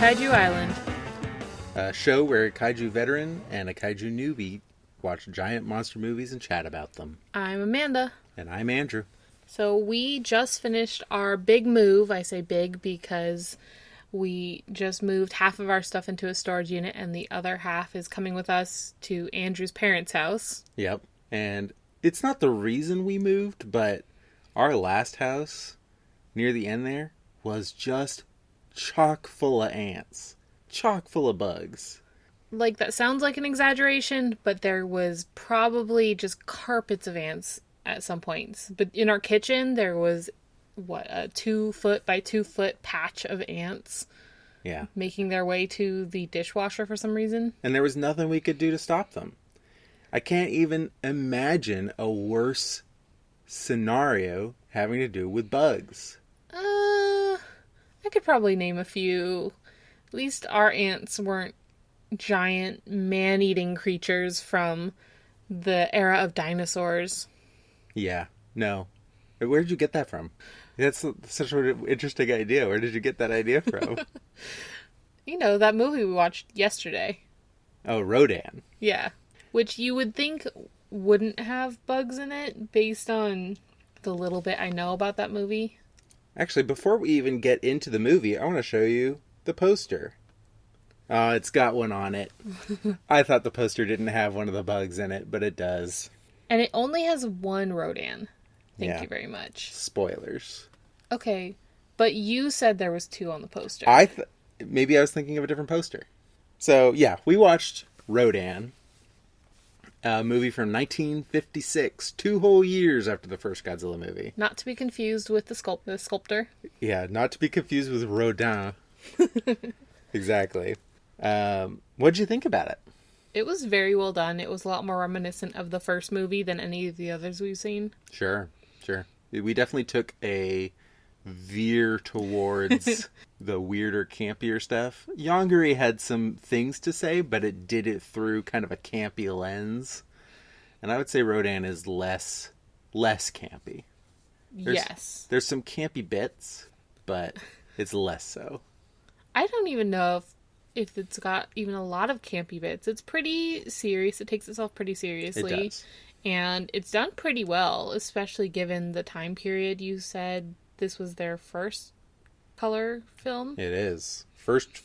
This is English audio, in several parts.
Kaiju Island. A show where a kaiju veteran and a kaiju newbie watch giant monster movies and chat about them. I'm Amanda. And I'm Andrew. So we just finished our big move. I say big because we just moved half of our stuff into a storage unit and the other half is coming with us to Andrew's parents' house. Yep. And it's not the reason we moved, but our last house near the end there was just chock full of ants. Chock full of bugs. Like, that sounds like an exaggeration, but there was probably just carpets of ants at some points. But in our kitchen, there was, a 2-foot by 2-foot patch of ants. Yeah. Making their way to the dishwasher for some reason. And there was nothing we could do to stop them. I can't even imagine a worse scenario having to do with bugs. I could probably name a few. At least our ants weren't giant man-eating creatures from the era of dinosaurs. Yeah, no. Where did you get that from? That's such an interesting idea. Where did you get that idea from? You know, that movie we watched yesterday. Oh, Rodan. Yeah. Which you would think wouldn't have bugs in it based on the little bit I know about that movie. Actually, before we even get into the movie, I want to show you the poster. Oh, it's got one on it. I thought the poster didn't have one of the bugs in it, but it does. And it only has one Rodan. Thank Yeah. you very much. Spoilers. Okay, but you said there was 2 on the poster. Maybe I was thinking of a different poster. So, yeah, we watched Rodan, a movie from 1956, 2 whole years after the first Godzilla movie. Not to be confused with the sculptor. Yeah, not to be confused with Rodan. Exactly. What'd you think about it? It was very well done. It was a lot more reminiscent of the first movie than any of the others we've seen. Sure. We definitely took a veer towards the weirder, campier stuff. Yongari had some things to say, but it did it through kind of a campy lens. And I would say Rodan is less campy. Yes. There's some campy bits, but it's less so. I don't even know if it's got even a lot of campy bits. It's pretty serious. It takes itself pretty seriously. It does. And it's done pretty well, especially given the time period. You said this was their first color film. It is. First,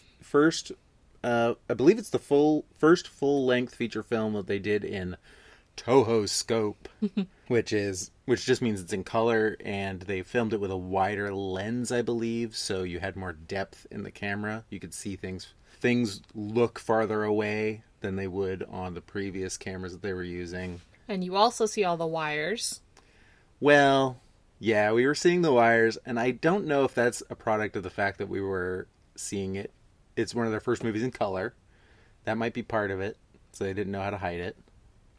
I believe it's the first full-length feature film that they did in Toho scope, which just means it's in color, and they filmed it with a wider lens, I believe, so you had more depth in the camera. You could see things look farther away than they would on the previous cameras that they were using. And you also see all the wires. Well, yeah, we were seeing the wires, and I don't know if that's a product of the fact that we were seeing it. It's one of their first movies in color. That might be part of it, so they didn't know how to hide it.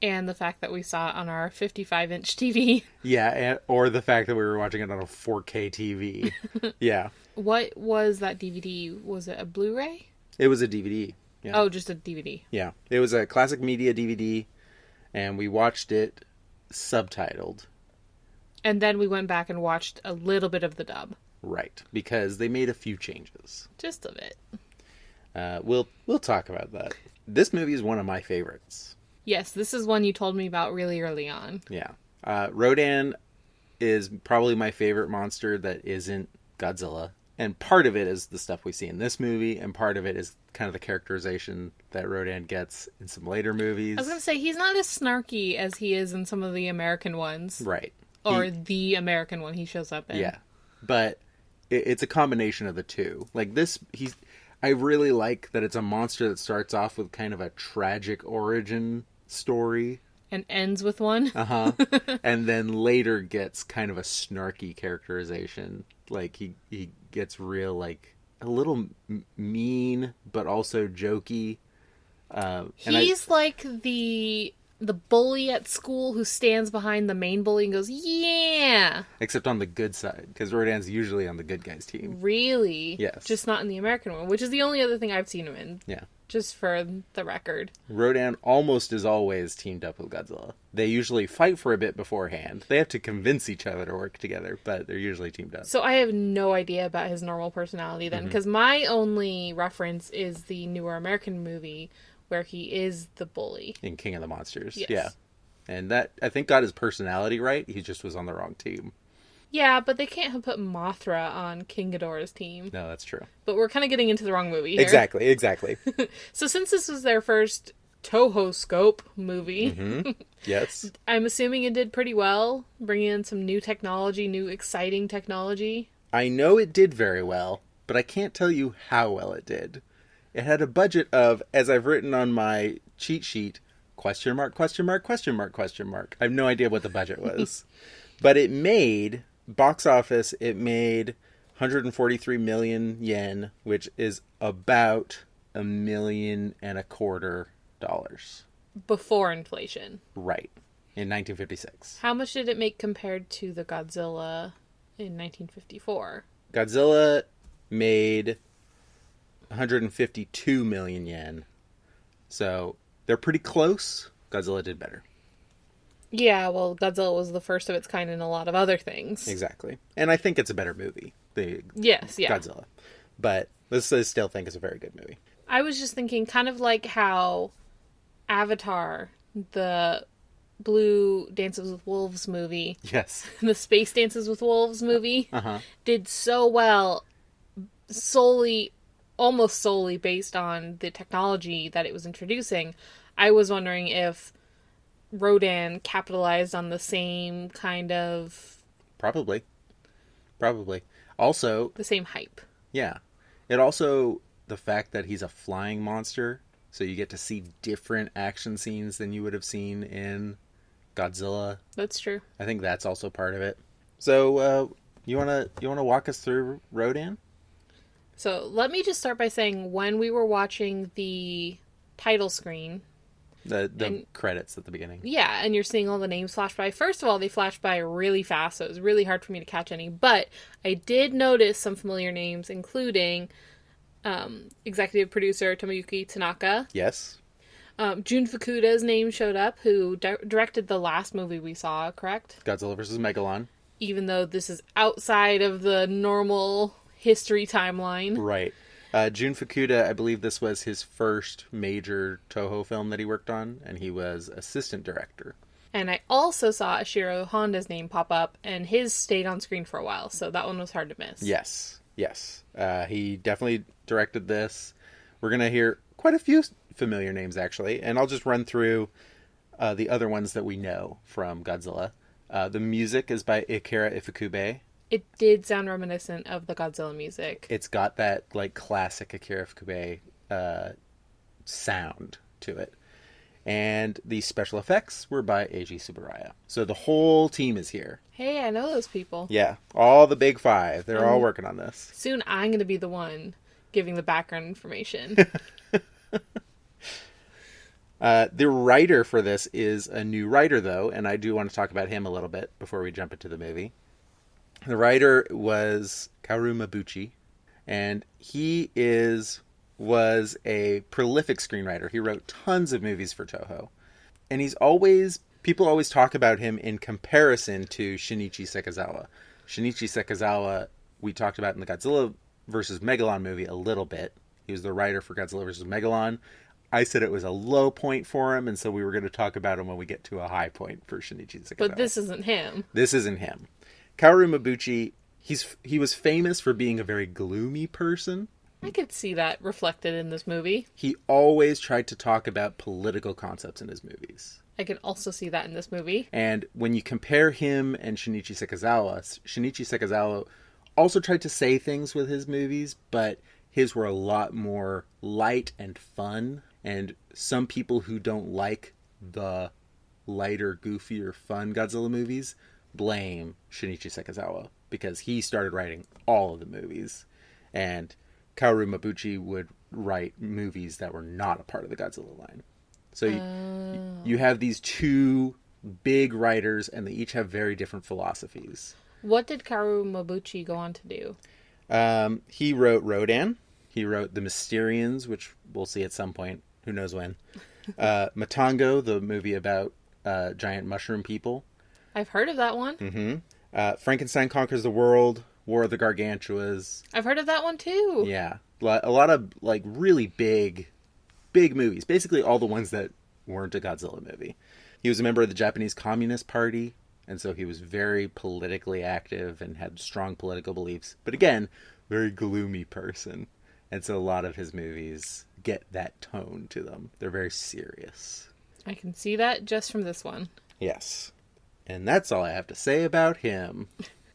And the fact that we saw it on our 55-inch TV. Yeah, or the fact that we were watching it on a 4K TV. Yeah. What was that DVD? Was it a Blu-ray? It was a DVD. Yeah. Oh, just a DVD. Yeah. It was a classic media DVD, and we watched it subtitled. And then we went back and watched a little bit of the dub. Right, because they made a few changes. Just a bit. We'll talk about that. This movie is one of my favorites. Yes, this is one you told me about really early on. Yeah. Rodan is probably my favorite monster that isn't Godzilla. And part of it is the stuff we see in this movie, and part of it is kind of the characterization that Rodan gets in some later movies. I was going to say, he's not as snarky as he is in some of the American ones. Right. Or the American one he shows up in. Yeah. But it's a combination of the two. Like this, I really like that it's a monster that starts off with kind of a tragic origin story. And ends with one. Uh-huh. And then later gets kind of a snarky characterization. Like he gets real, like a little mean, but also jokey. He's like the bully at school who stands behind the main bully and goes, yeah! Except on the good side, because Rodan's usually on the good guy's team. Really? Yes. Just not in the American one, which is the only other thing I've seen him in. Yeah. just for the record. Rodan almost is always teamed up with Godzilla. They usually fight for a bit beforehand. They have to convince each other to work together, but they're usually teamed up. So I have no idea about his normal personality then, because my only reference is the newer American movie where he is the bully. In King of the Monsters. Yes. Yeah. And that, I think, got his personality right. He just was on the wrong team. Yeah, but they can't have put Mothra on King Ghidorah's team. No, that's true. But we're kind of getting into the wrong movie here. Exactly. So since this was their first Toho scope movie, Yes. I'm assuming it did pretty well, bringing in some new technology, new exciting technology. I know it did very well, but I can't tell you how well it did. It had a budget of, as I've written on my cheat sheet, question mark, question mark, question mark, question mark. I have no idea what the budget was. But it made, box office, it made 143 million yen, which is about $1.25 million. Before inflation. Right. In 1956. How much did it make compared to the Godzilla in 1954? Godzilla made 152 million yen. So they're pretty close. Godzilla did better. Yeah, well, Godzilla was the first of its kind in a lot of other things. Exactly. And I think it's a better movie. Yes, yeah. Godzilla. But this I still think it's a very good movie. I was just thinking kind of like how Avatar, the Blue Dances with Wolves movie, Yes. the Space Dances with Wolves movie, did so well almost solely based on the technology that it was introducing. I was wondering if Rodan capitalized on the same kind of... Probably. Also, the same hype. yeah. It also, the fact that he's a flying monster, so you get to see different action scenes than you would have seen in Godzilla. That's true. I think that's also part of it. So, you wanna walk us through Rodan? So let me just start by saying when we were watching the title screen, The credits at the beginning. yeah, and you're seeing all the names flash by. First of all, they flashed by really fast, so it was really hard for me to catch any. But I did notice some familiar names, including executive producer Tomoyuki Tanaka. Yes. Jun Fukuda's name showed up, who directed the last movie we saw, correct? Godzilla vs. Megalon. Even though this is outside of the normal history timeline. Right. Jun Fukuda, I believe this was his first major Toho film that he worked on, and he was assistant director. And I also saw Ashiro Honda's name pop up, and his stayed on screen for a while, so that one was hard to miss. Yes. He definitely directed this. We're going to hear quite a few familiar names, actually, and I'll just run through the other ones that we know from Godzilla. The music is by Akira Ifukube. It did sound reminiscent of the Godzilla music. It's got that like classic Akira Ifukube sound to it. And the special effects were by Eiji Tsuburaya. So the whole team is here. Hey, I know those people. Yeah, all the big five. They're all working on this. Soon I'm going to be the one giving the background information. The writer for this is a new writer, though, and I do want to talk about him a little bit before we jump into the movie. The writer was Kaoru Mabuchi, and he was a prolific screenwriter. He wrote tons of movies for Toho. And people always talk about him in comparison to Shinichi Sekizawa. Shinichi Sekizawa, we talked about in the Godzilla vs. Megalon movie a little bit. He was the writer for Godzilla vs. Megalon. I said it was a low point for him, and so we were going to talk about him when we get to a high point for Shinichi Sekizawa. But this isn't him. This isn't him. Kaoru Mabuchi, he was famous for being a very gloomy person. I could see that reflected in this movie. He always tried to talk about political concepts in his movies. I can also see that in this movie. And when you compare him and Shinichi Sekizawa also tried to say things with his movies, but his were a lot more light and fun. And some people who don't like the lighter, goofier, fun Godzilla movies blame Shinichi Sekizawa because he started writing all of the movies. And Kaoru Mabuchi would write movies that were not a part of the Godzilla line. So you have these two big writers, and they each have very different philosophies. What did Kaoru Mabuchi go on to do? He wrote Rodan. He wrote The Mysterians, which we'll see at some point. Who knows when. Matango, the movie about giant mushroom people. I've heard of that one. Frankenstein Conquers the World, War of the Gargantuas. I've heard of that one too. Yeah. A lot of like really big movies. Basically all the ones that weren't a Godzilla movie. He was a member of the Japanese Communist Party, and so he was very politically active and had strong political beliefs. But again, very gloomy person. And so a lot of his movies get that tone to them. They're very serious. I can see that just from this one. Yes. And that's all I have to say about him.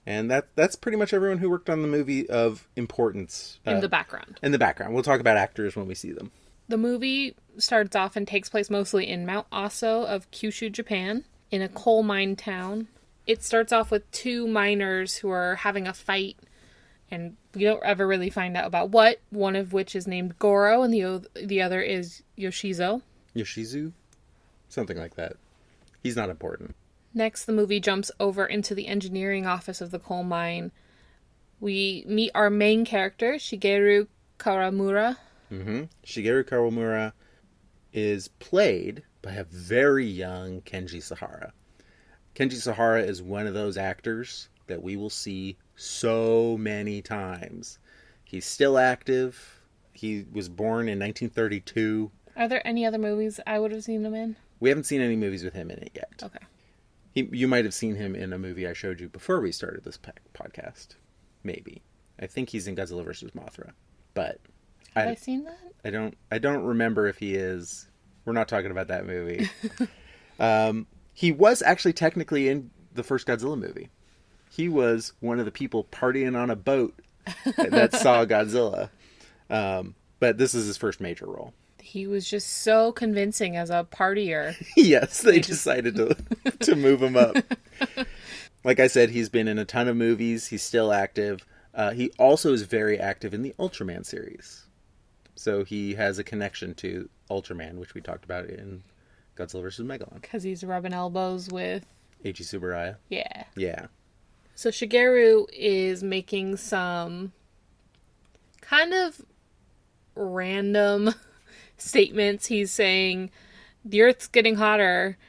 And that's pretty much everyone who worked on the movie of importance. In the background. In the background. We'll talk about actors when we see them. The movie starts off and takes place mostly in Mount Aso of Kyushu, Japan, in a coal mine town. It starts off with two miners who are having a fight, and we don't ever really find out about what, one of which is named Goro, and the other is Yoshizo. Yoshizu? Something like that. He's not important. Next, the movie jumps over into the engineering office of the coal mine. We meet our main character, Shigeru Kawamura. Shigeru Kawamura is played by a very young Kenji Sahara. Kenji Sahara is one of those actors that we will see so many times. He's still active. He was born in 1932. Are there any other movies I would have seen him in? We haven't seen any movies with him in it yet. Okay. You might have seen him in a movie I showed you before we started this podcast. Maybe. I think he's in Godzilla vs. Mothra. But have I seen that? I don't remember if he is. We're not talking about that movie. He was actually technically in the first Godzilla movie. He was one of the people partying on a boat that saw Godzilla. But this is his first major role. He was just so convincing as a partier. Yes, they decided to move him up. Like I said, he's been in a ton of movies. He's still active. He also is very active in the Ultraman series. So he has a connection to Ultraman, which we talked about in Godzilla vs. Megalon. Because he's rubbing elbows with Eiichi Tsuburaya. Yeah. Yeah. So Shigeru is making some kind of random statements. He's saying the Earth's getting hotter,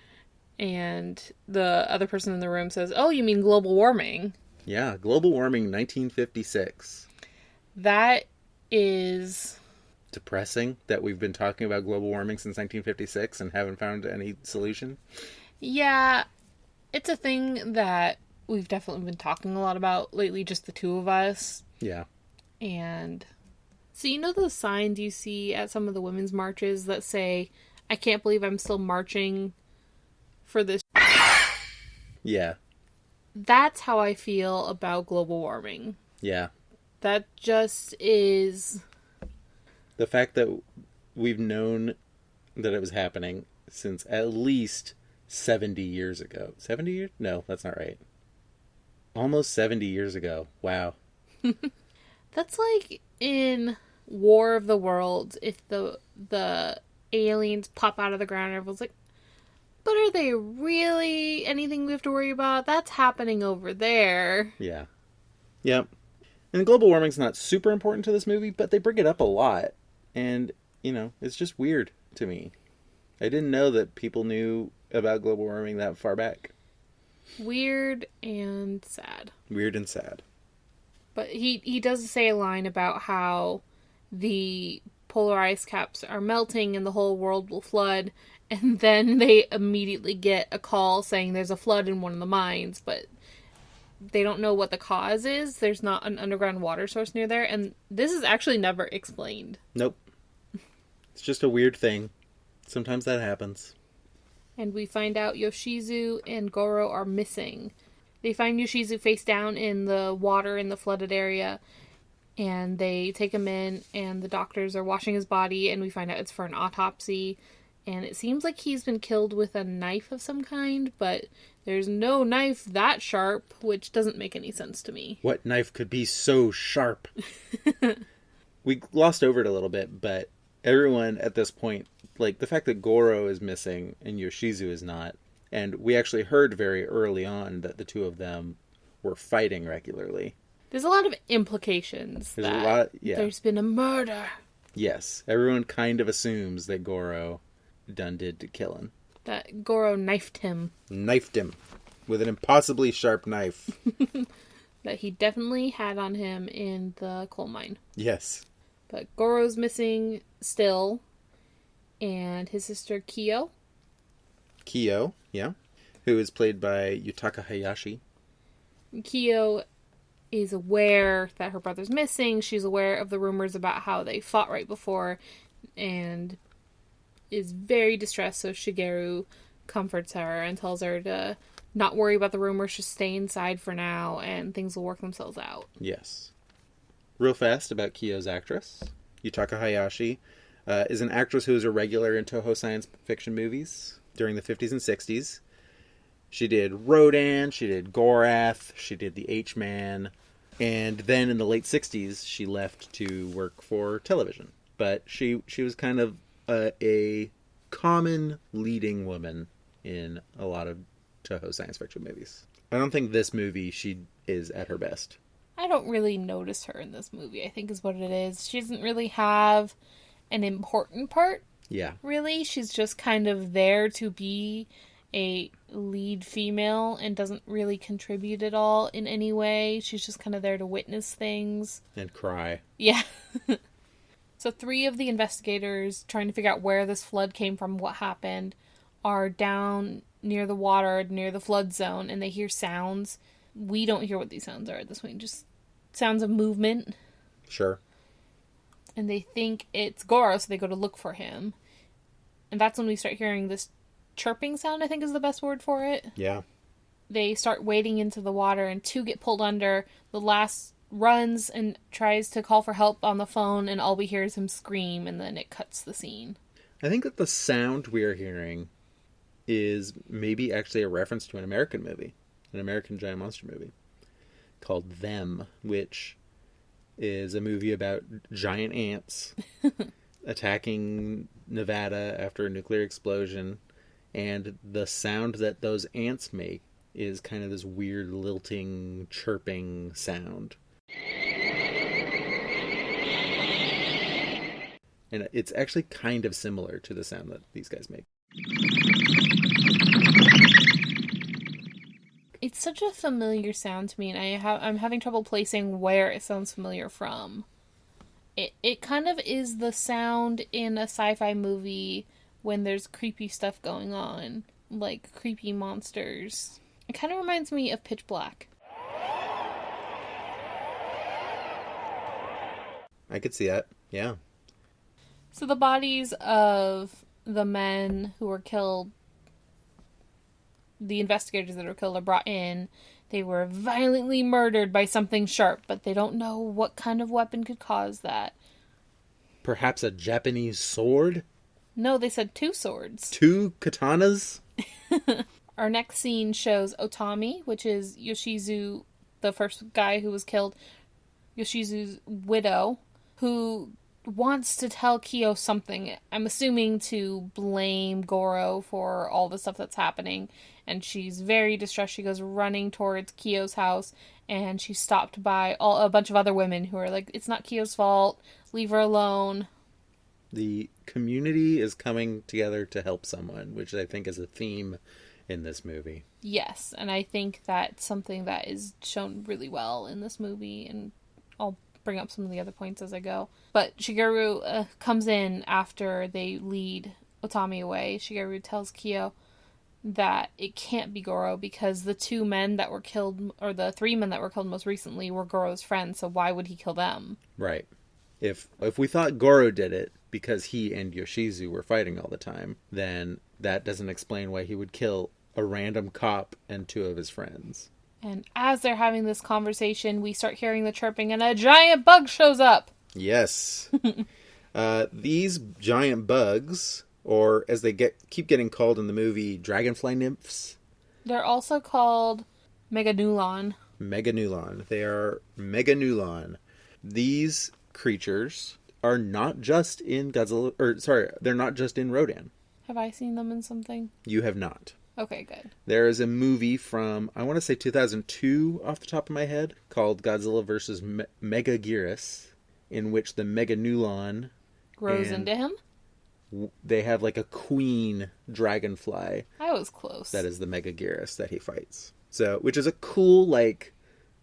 and the other person in the room says, "Oh, you mean global warming?" Yeah, global warming 1956. That is depressing that we've been talking about global warming since 1956 and haven't found any solution. Yeah, it's a thing that we've definitely been talking a lot about lately, just the two of us. Yeah. And so you know those signs you see at some of the women's marches that say, "I can't believe I'm still marching for this." Yeah. That's how I feel about global warming. Yeah. That just is... The fact that we've known that it was happening since at least 70 years ago. 70 years? No, that's not right. Almost 70 years ago. Wow. That's like in War of the Worlds, if the aliens pop out of the ground, everyone's like, but are they really anything we have to worry about? That's happening over there. Yeah. Yep. And global warming's not super important to this movie, but they bring it up a lot. And, you know, it's just weird to me. I didn't know that people knew about global warming that far back. Weird and sad. Weird and sad. But he does say a line about how the polar ice caps are melting and the whole world will flood. And then they immediately get a call saying there's a flood in one of the mines, but they don't know what the cause is. There's not an underground water source near there. And this is actually never explained. Nope. It's just a weird thing. Sometimes that happens. And we find out Yoshizu and Goro are missing. They find Yoshizu face down in the water in the flooded area. And they take him in, and the doctors are washing his body, and we find out it's for an autopsy. And it seems like he's been killed with a knife of some kind, but there's no knife that sharp, which doesn't make any sense to me. What knife could be so sharp? We glossed over it a little bit, but everyone at this point, like the fact that Goro is missing and Yoshizu is not, and we actually heard very early on that the two of them were fighting regularly. There's a lot of implications There's that a lot, yeah. there's been a murder. Yes, everyone kind of assumes that Goro done did to kill him. That Goro knifed him. Knifed him with an impossibly sharp knife. That he definitely had on him in the coal mine. Yes. But Goro's missing still. And his sister Kyo. Kyo, yeah. Who is played by Yutaka Hayashi. Kyo is aware that her brother's missing. She's aware of the rumors about how they fought right before. And is very distressed. So Shigeru comforts her and tells her to not worry about the rumors. Just stay inside for now. And things will work themselves out. Yes. Real fast about Kyo's actress. Yutaka Hayashi is an actress who was a regular in Toho science fiction movies during the 50s and 60s. She did Rodan, she did Gorath, she did The H-Man, and then in the late 60s she left to work for television. But she was kind of a common leading woman in a lot of Toho science fiction movies. I don't think this movie she is at her best. I don't really notice her in this movie, I think is what it is. She doesn't really have an important part. Yeah. Really. She's just kind of there to be a lead female and doesn't really contribute at all in any way. She's just kind of there to witness things. And cry. Yeah. So 3 of the investigators trying to figure out where this flood came from, what happened, are down near the water, near the flood zone, and they hear sounds. We don't hear what these sounds are at this point, just sounds of movement. Sure. And they think it's Goro, so they go to look for him. And that's when we start hearing this chirping sound, I think is the best word for it. Yeah. They start wading into the water, and 2 get pulled under. The last runs and tries to call for help on the phone, and all we hear is him scream, and then it cuts the scene. I think that the sound we are hearing is maybe actually a reference to an American movie, an American giant monster movie called Them, which is a movie about giant ants attacking Nevada after a nuclear explosion, and the sound that those ants make is kind of this weird lilting chirping sound. And it's actually kind of similar to the sound that these guys make. It's such a familiar sound to me, and I'm having trouble placing where it sounds familiar from. It kind of is the sound in a sci-fi movie when there's creepy stuff going on, like creepy monsters. It kind of reminds me of Pitch Black. I could see that, yeah. So the bodies of the men who were killed, the investigators that were killed, are brought in. They were violently murdered by something sharp, but they don't know what kind of weapon could cause that. Perhaps a Japanese sword? No, they said 2 swords. 2 katanas? Our next scene shows Otami, which is Yoshizu, the first guy who was killed, Yoshizu's widow, who wants to tell Kyo something. I'm assuming to blame Goro for all the stuff that's happening. And she's very distressed. She goes running towards Kyo's house, and she's stopped by a bunch of other women who are like, it's not Kyo's fault. Leave her alone. The community is coming together to help someone, which I think is a theme in this movie. Yes, and I think that's something that is shown really well in this movie, and I'll bring up some of the other points as I go. But Shigeru comes in after they lead Otami away. Shigeru tells Kyo that it can't be Goro because the 2 men that were killed, or the 3 men that were killed most recently, were Goro's friends, so why would he kill them? Right. If we thought Goro did it because he and Yoshizu were fighting all the time, then that doesn't explain why he would kill a random cop and 2 of his friends. And as they're having this conversation, we start hearing the chirping, and a giant bug shows up! Yes. These giant bugs, or as they keep getting called in the movie, dragonfly nymphs. They're also called Meganulon. Meganulon. They are Meganulon. These creatures are not just in Godzilla, they're not just in Rodan. Have I seen them in something? You have not. Okay, good. There is a movie from, I want to say 2002 off the top of my head, called Godzilla vs. Megaguirus, in which the Meganulon Grows and into him? they have like a queen dragonfly I was close. that is the Megaguirus that he fights. So, which is a cool, like,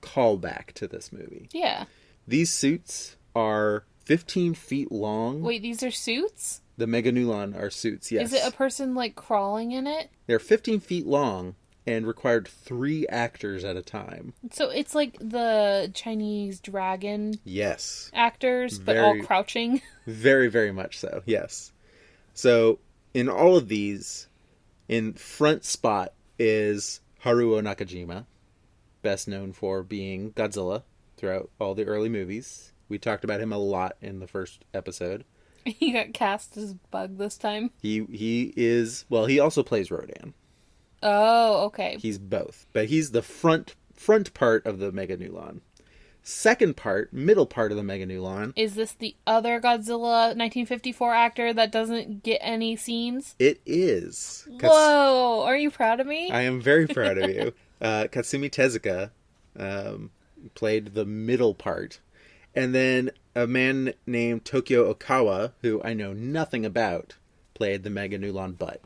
callback to this movie. Yeah. These suits are 15 feet long. Wait, these are suits? The Meganulon are suits, yes. Is it a person, like, crawling in it? They're 15 feet long and required 3 actors at a time. So it's like the Chinese dragon Yes. actors, but all crouching? Very, very much so, yes. So, in all of these, in front spot is Haruo Nakajima, best known for being Godzilla throughout all the early movies. We talked about him a lot in the first episode. He got cast as Bug this time. He is, well, he also plays Rodan. Oh, okay. He's both, but he's the front part of the Meganulon. Second part, middle part of the Meganulon. Is this the other Godzilla 1954 actor that doesn't get any scenes? It is. Whoa! Are you proud of me? I am very proud of you. Katsumi Tezuka played the middle part. And then a man named Tokyo Okawa, who I know nothing about, played the Meganulon butt.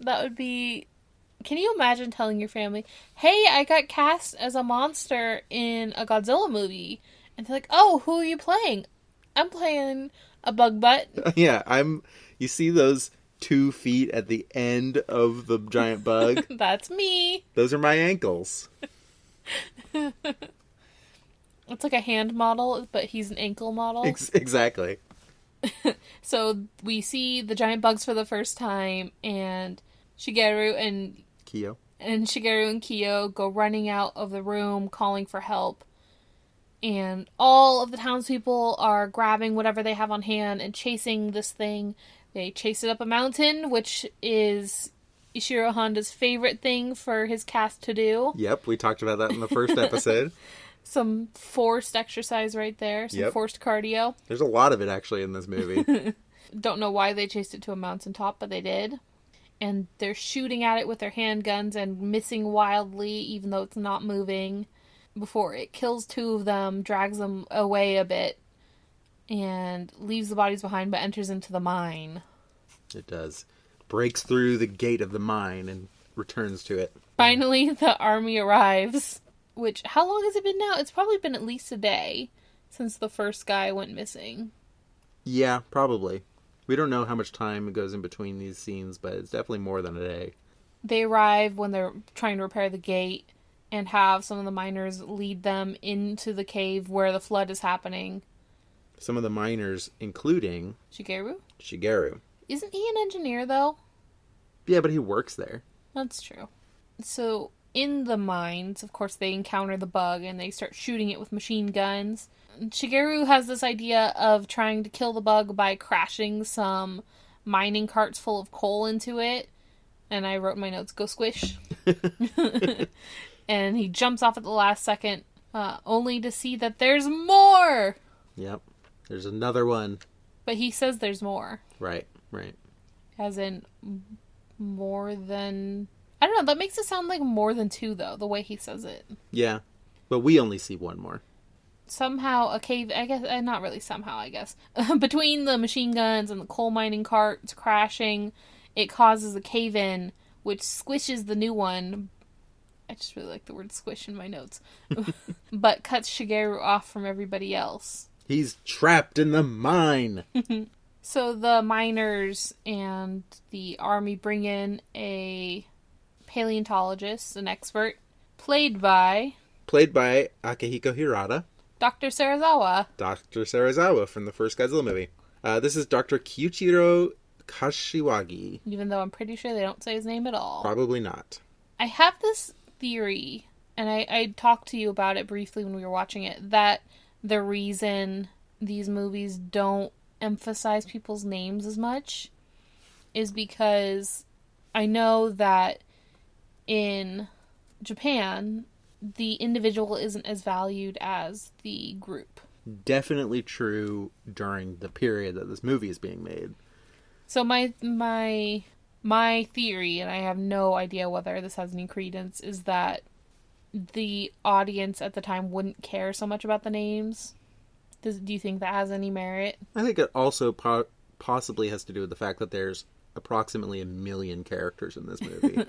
That would be... Can you imagine telling your family, hey, I got cast as a monster in a Godzilla movie? And they're like, oh, who are you playing? I'm playing a bug butt. Yeah, you see those 2 feet at the end of the giant bug? That's me. Those are my ankles. It's like a hand model, but he's an ankle model. Exactly. So we see the giant bugs for the first time, and Shigeru and Kyo go running out of the room, calling for help. And all of the townspeople are grabbing whatever they have on hand and chasing this thing. They chase it up a mountain, which is Ishiro Honda's favorite thing for his cast to do. Yep, we talked about that in the first episode. Some forced exercise right there. Some forced cardio. There's a lot of it, actually, in this movie. Don't know why they chased it to a mountaintop, but they did. And they're shooting at it with their handguns and missing wildly, even though it's not moving, before it kills 2 of them, drags them away a bit, and leaves the bodies behind, but enters into the mine. It does. Breaks through the gate of the mine and returns to it. Finally, the army arrives. Which, how long has it been now? It's probably been at least a day since the first guy went missing. Yeah, probably. We don't know how much time goes in between these scenes, but it's definitely more than a day. They arrive when they're trying to repair the gate and have some of the miners lead them into the cave where the flood is happening. Some of the miners, including... Shigeru. Isn't he an engineer, though? Yeah, but he works there. That's true. So... in the mines, of course, they encounter the bug and they start shooting it with machine guns. Shigeru has this idea of trying to kill the bug by crashing some mining carts full of coal into it. And I wrote in my notes, go squish. And he jumps off at the last second, only to see that there's more! Yep, there's another one. But he says there's more. Right. As in, more than... I don't know, that makes it sound like more than 2, though, the way he says it. Yeah, but we only see 1 more. Somehow a cave, I guess, not really somehow, I guess. Between the machine guns and the coal mining carts crashing, it causes a cave-in, which squishes the new one. I just really like the word squish in my notes. But cuts Shigeru off from everybody else. He's trapped in the mine! So the miners and the army bring in a... paleontologist, an expert, played by Akihiko Hirata. Dr. Serizawa from the first Godzilla movie. This is Dr. Kyuichiro Kashiwagi. Even though I'm pretty sure they don't say his name at all. Probably not. I have this theory, and I talked to you about it briefly when we were watching it, that the reason these movies don't emphasize people's names as much is because I know that in Japan, the individual isn't as valued as the group. Definitely true during the period that this movie is being made. So my My theory, and I have no idea whether this has any credence, is that the audience at the time wouldn't care so much about the names. Do you think that has any merit? I think it also possibly has to do with the fact that there's approximately 1 million characters in this movie.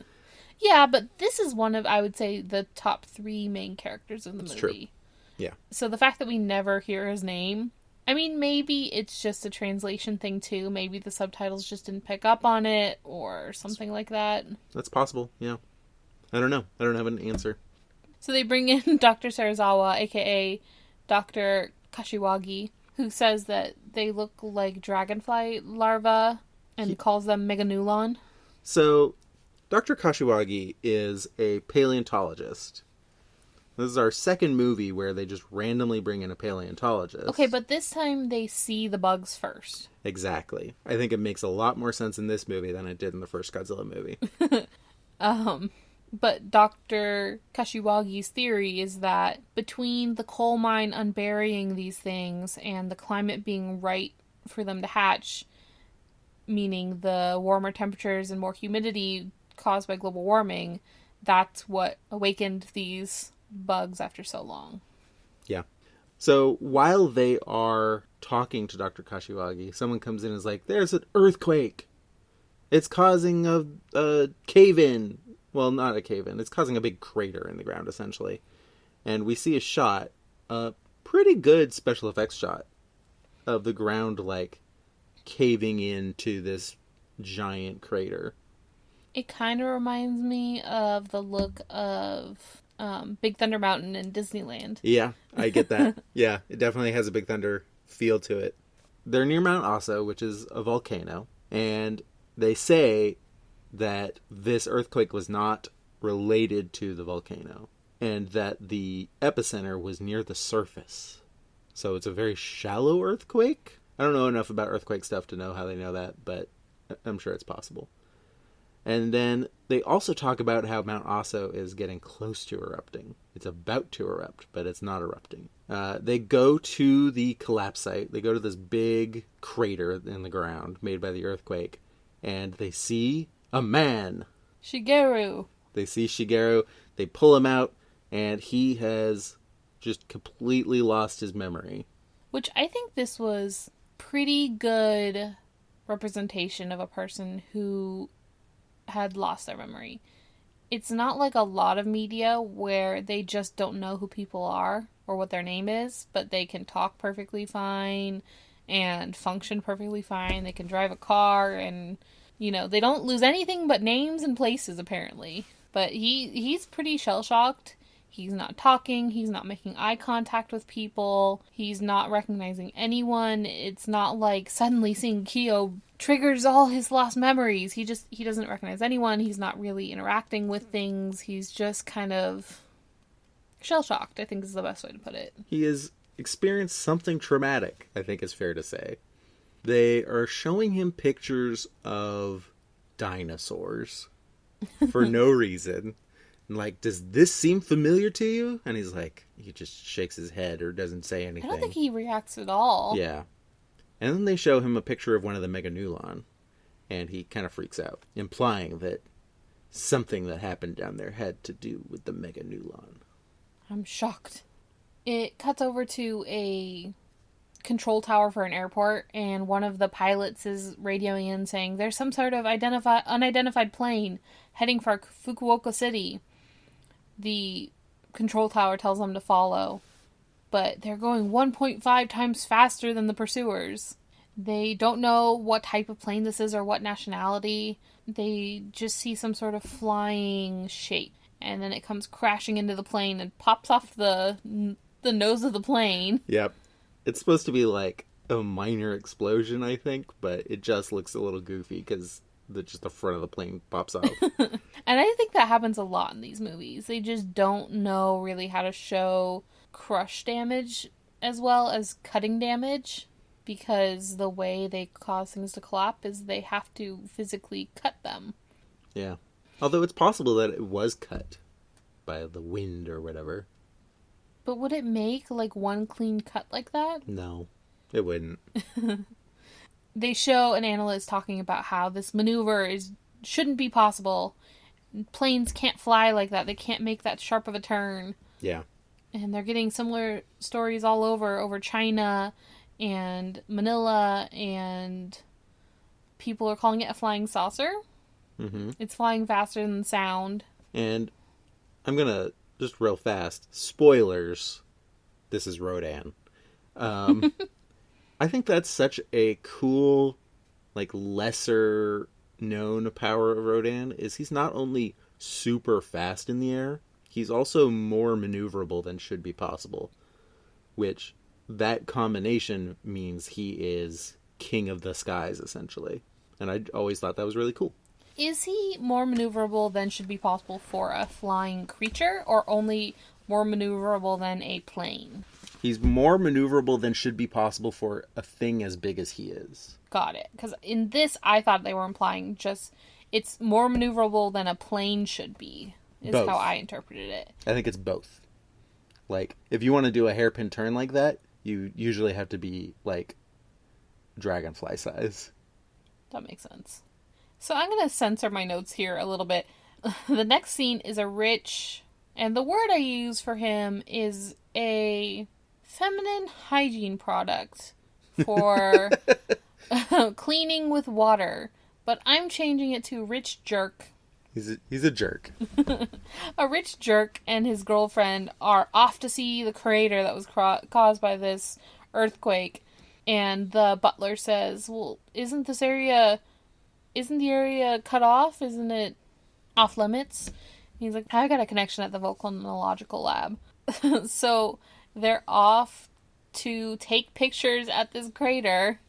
Yeah, but this is one of, I would say, the top 3 main characters in the It's true. movie. Yeah. So the fact that we never hear his name, I mean, maybe it's just a translation thing too. Maybe the subtitles just didn't pick up on it or something like that. That's possible, yeah. I don't know. I don't have an answer. So they bring in Dr. Sarazawa, aka Dr. Kashiwagi, who says that they look like dragonfly larvae and calls them meganulon. So, Dr. Kashiwagi is a paleontologist. This is our second movie where they just randomly bring in a paleontologist. Okay, but this time they see the bugs first. Exactly. I think it makes a lot more sense in this movie than it did in the first Godzilla movie. But Dr. Kashiwagi's theory is that between the coal mine unburying these things and the climate being right for them to hatch, meaning the warmer temperatures and more humidity caused by global warming, that's what awakened these bugs after so long. Yeah. So while they are talking to Dr. Kashiwagi, someone comes in and is like, there's an earthquake. It's causing a cave-in. Well, not a cave-in. It's causing a big crater in the ground, essentially. And we see a shot, a pretty good special effects shot, of the ground, like, caving into this giant crater. It kind of reminds me of the look of Big Thunder Mountain in Disneyland. Yeah, I get that. Yeah, it definitely has a Big Thunder feel to it. They're near Mount Aso, which is a volcano, and they say that this earthquake was not related to the volcano, and that the epicenter was near the surface. So it's a very shallow earthquake. I don't know enough about earthquake stuff to know how they know that, but I'm sure it's possible. And then they also talk about how Mount Aso is getting close to erupting. It's about to erupt, but it's not erupting. They go to the collapse site. They go to this big crater in the ground made by the earthquake, and they see a man. Shigeru. They see Shigeru. They pull him out, and he has just completely lost his memory. Which I think this was pretty good representation of a person who had lost their memory. It's not like a lot of media where they just don't know who people are or what their name is, but they can talk perfectly fine and function perfectly fine. They can drive a car and, you know, they don't lose anything but names and places apparently. But he's pretty shell-shocked. He's not talking. He's not making eye contact with people. He's not recognizing anyone. It's not like suddenly seeing Kyo triggers all his lost memories. He doesn't recognize anyone. He's not really interacting with things. He's just kind of shell-shocked, I think is the best way to put it. He has experienced something traumatic, I think is fair to say. They are showing him pictures of dinosaurs for no reason. And like, does this seem familiar to you? And he's like, he just shakes his head or doesn't say anything. I don't think he reacts at all. Yeah. And then they show him a picture of one of the meganulon, and he kind of freaks out, implying that something that happened down there had to do with the meganulon. I'm shocked. It cuts over to a control tower for an airport, and one of the pilots is radioing in saying there's some sort of unidentified plane heading for Fukuoka City. The control tower tells them to follow, but they're going 1.5 times faster than the pursuers. They don't know what type of plane this is or what nationality. They just see some sort of flying shape, and then it comes crashing into the plane and pops off the nose of the plane. Yep. It's supposed to be like a minor explosion, I think, but it just looks a little goofy because just the front of the plane pops off. And I think that happens a lot in these movies. They just don't know really how to show crush damage as well as cutting damage, because the way they cause things to collapse is they have to physically cut them. Yeah. Although it's possible that it was cut by the wind or whatever. But would it make like one clean cut like that? No, it wouldn't. They show an analyst talking about how this maneuver is shouldn't be possible. Planes can't fly like that. They can't make that sharp of a turn. Yeah. And they're getting similar stories all over China and Manila, and people are calling it a flying saucer. Mm-hmm. It's flying faster than sound. And I'm gonna just real fast. Spoilers. This is Rodan. I think that's such a cool, like, lesser known power of Rodan is he's not only super fast in the air, he's also more maneuverable than should be possible. Which that combination means he is king of the skies, essentially. And I always thought that was really cool. Is he more maneuverable than should be possible for a flying creature, or only more maneuverable than a plane? He's more maneuverable than should be possible for a thing as big as he is. Got it. Because in this, I thought they were implying just it's more maneuverable than a plane should be, is Both. how I interpreted it. I think it's both. Like, if you want to do a hairpin turn like that, you usually have to be, like, dragonfly size. That makes sense. So I'm going to censor my notes here a little bit. The next scene is a rich, and the word I use for him is a feminine hygiene product for cleaning with water. But I'm changing it to rich jerk. He's a jerk. A rich jerk and his girlfriend are off to see the crater that was caused by this earthquake. And the butler says, well, isn't the area cut off? Isn't it off limits? And he's like, I got a connection at the volcanological lab. So they're off to take pictures at this crater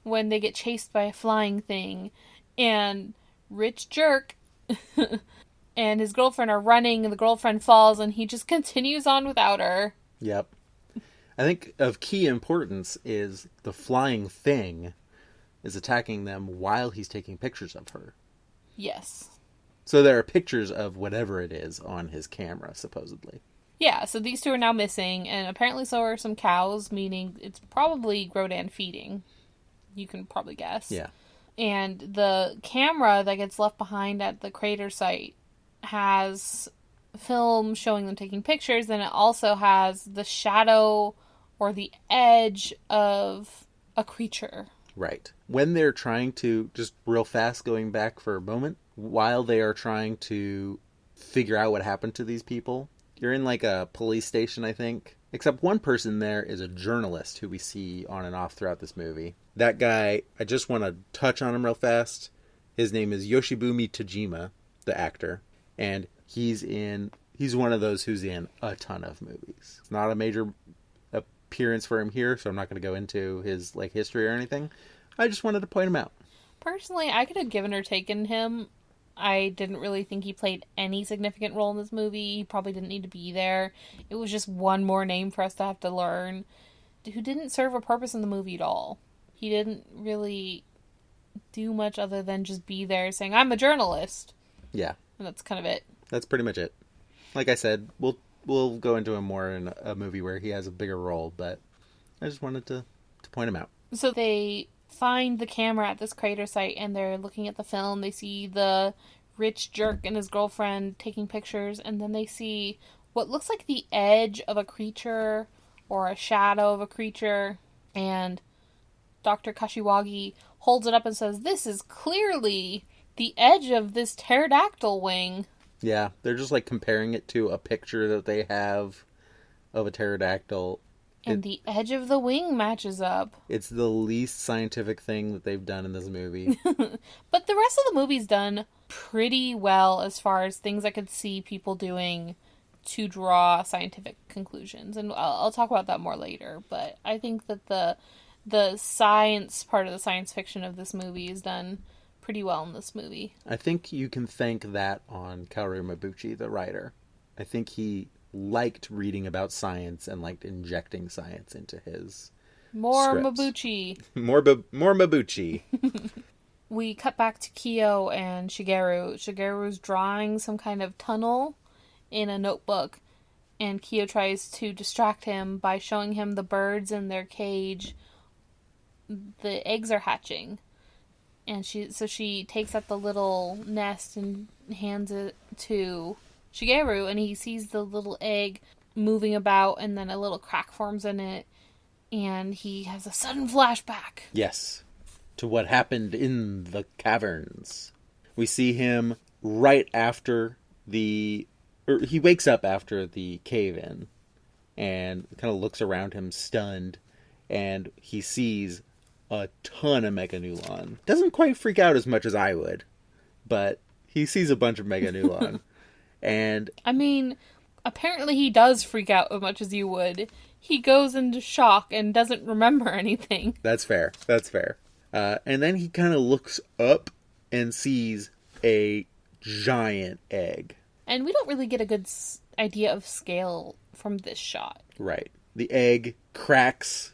when they get chased by a flying thing. And rich jerk and his girlfriend are running, and the girlfriend falls, and he just continues on without her. Yep. I think of key importance is the flying thing is attacking them while he's taking pictures of her. Yes. So there are pictures of whatever it is on his camera, supposedly. Yeah, so these two are now missing, and apparently so are some cows, meaning it's probably Rodan feeding. You can probably guess. Yeah. And the camera that gets left behind at the crater site has film showing them taking pictures, and it also has the shadow or the edge of a creature. Right. When they're trying to, just real fast going back for a moment, while they are trying to figure out what happened to these people, you're in like a police station, I think. Except one person there is a journalist who we see on and off throughout this movie. That guy, I just want to touch on him real fast. His name is Yoshibumi Tajima, the actor. And he's one of those who's in a ton of movies. It's not a major appearance for him here, so I'm not going to go into his like history or anything. I just wanted to point him out. Personally, I could have given or taken him. I didn't really think he played any significant role in this movie. He probably didn't need to be there. It was just one more name for us to have to learn, who didn't serve a purpose in the movie at all. He didn't really do much other than just be there saying, I'm a journalist. Yeah. And that's kind of it. That's pretty much it. Like I said, we'll go into him more in a movie where he has a bigger role, but I just wanted to point him out. So they find the camera at this crater site, and they're looking at the film. They see the rich jerk and his girlfriend taking pictures, and then they see what looks like the edge of a creature or a shadow of a creature, and Dr. Kashiwagi holds it up and says, this is clearly the edge of this pterodactyl wing. Yeah, they're just like comparing it to a picture that they have of a pterodactyl. And the edge of the wing matches up. It's the least scientific thing that they've done in this movie. But the rest of the movie's done pretty well as far as things I could see people doing to draw scientific conclusions. And I'll talk about that more later. But I think that the science part of the science fiction of this movie is done pretty well in this movie. I think you can thank that on Kaoru Mabuchi, the writer. I think he liked reading about science and liked injecting science into his More scripts. Mabuchi. More Mabuchi. We cut back to Kyo and Shigeru. Shigeru's drawing some kind of tunnel in a notebook, and Kyo tries to distract him by showing him the birds in their cage. The eggs are hatching. And she takes out the little nest and hands it to Shigeru, and he sees the little egg moving about, and then a little crack forms in it, and he has a sudden flashback. Yes, to what happened in the caverns. We see him right after he wakes up after the cave-in, and kind of looks around him stunned, and he sees a ton of Meganulon. Doesn't quite freak out as much as I would, but he sees a bunch of Meganulon. And I mean, apparently he does freak out as much as you would. He goes into shock and doesn't remember anything. that's fair. That's fair. And then he kind of looks up and sees a giant egg. And we don't really get a good idea of scale from this shot. Right. The egg cracks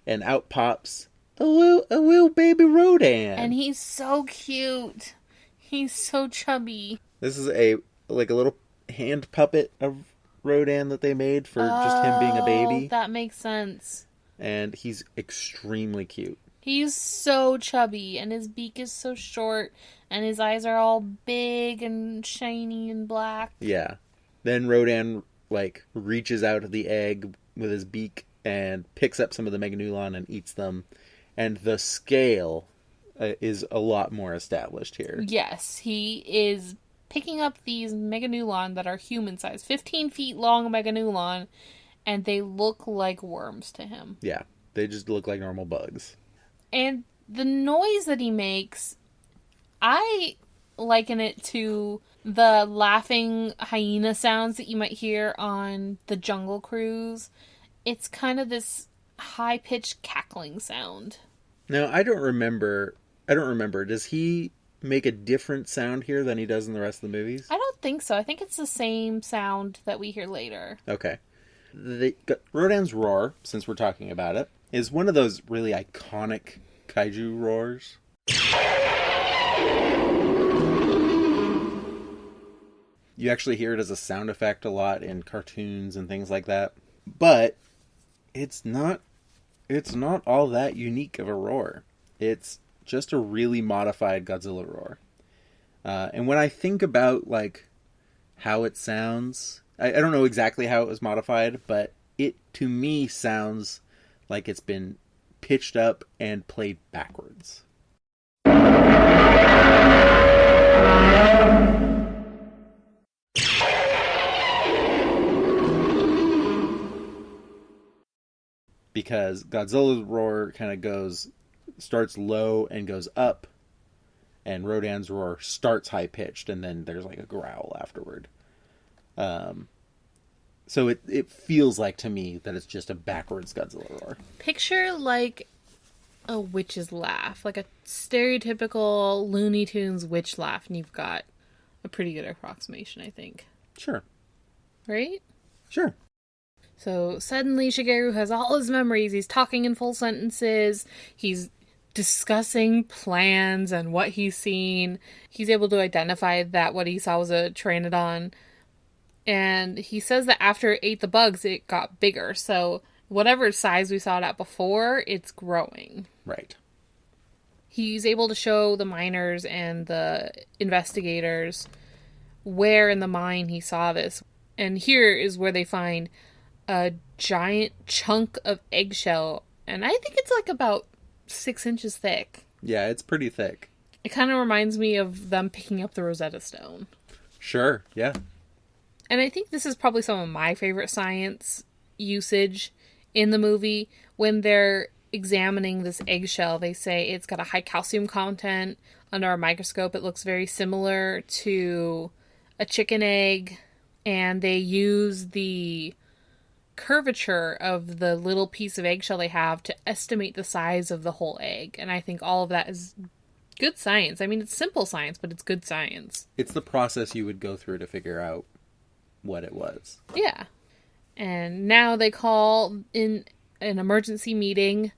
and out pops a little baby Rodan. And he's so cute. He's so chubby. This is a little hand puppet of Rodan that they made for just him being a baby. That makes sense. And he's extremely cute. He's so chubby, and his beak is so short, and his eyes are all big and shiny and black. Yeah. Then Rodan, reaches out of the egg with his beak and picks up some of the Meganulon and eats them. And the scale is a lot more established here. Yes, he is picking up these Meganulon that are human-sized, 15 feet long Meganulon, and they look like worms to him. Yeah, they just look like normal bugs. And the noise that he makes, I liken it to the laughing hyena sounds that you might hear on the Jungle Cruise. It's kind of this high-pitched cackling sound. Now, I don't remember. Does he make a different sound here than he does in the rest of the movies? I don't think so. I think it's the same sound that we hear later. Okay. Rodan's roar, since we're talking about it, is one of those really iconic kaiju roars. You actually hear it as a sound effect a lot in cartoons and things like that. But it's not all that unique of a roar. It's just a really modified Godzilla roar. And when I think about how it sounds, I don't know exactly how it was modified, but it to me sounds like it's been pitched up and played backwards. Because Godzilla's roar kind of starts low and goes up, and Rodan's roar starts high pitched, and then there's a growl afterward. So it feels like to me that it's just a backwards Godzilla roar. Picture a witch's laugh, like a stereotypical Looney Tunes witch laugh, and you've got a pretty good approximation, I think. Sure. Right? Sure. So suddenly Shigeru has all his memories. He's talking in full sentences. He's discussing plans and what he's seen. He's able to identify that what he saw was a Pteranodon. And he says that after it ate the bugs, it got bigger. So whatever size we saw it at before, it's growing. Right. He's able to show the miners and the investigators where in the mine he saw this. And here is where they find a giant chunk of eggshell. And I think it's about 6 inches thick. Yeah, it's pretty thick. It kind of reminds me of them picking up the Rosetta Stone. Sure, yeah. And I think this is probably some of my favorite science usage in the movie. When they're examining this eggshell, they say it's got a high calcium content. Under a microscope, it looks very similar to a chicken egg. And they use the curvature of the little piece of eggshell they have to estimate the size of the whole egg. And I think all of that is good science. I mean, it's simple science, but it's good science. It's the process you would go through to figure out what it was. Yeah. And now they call in an emergency meeting.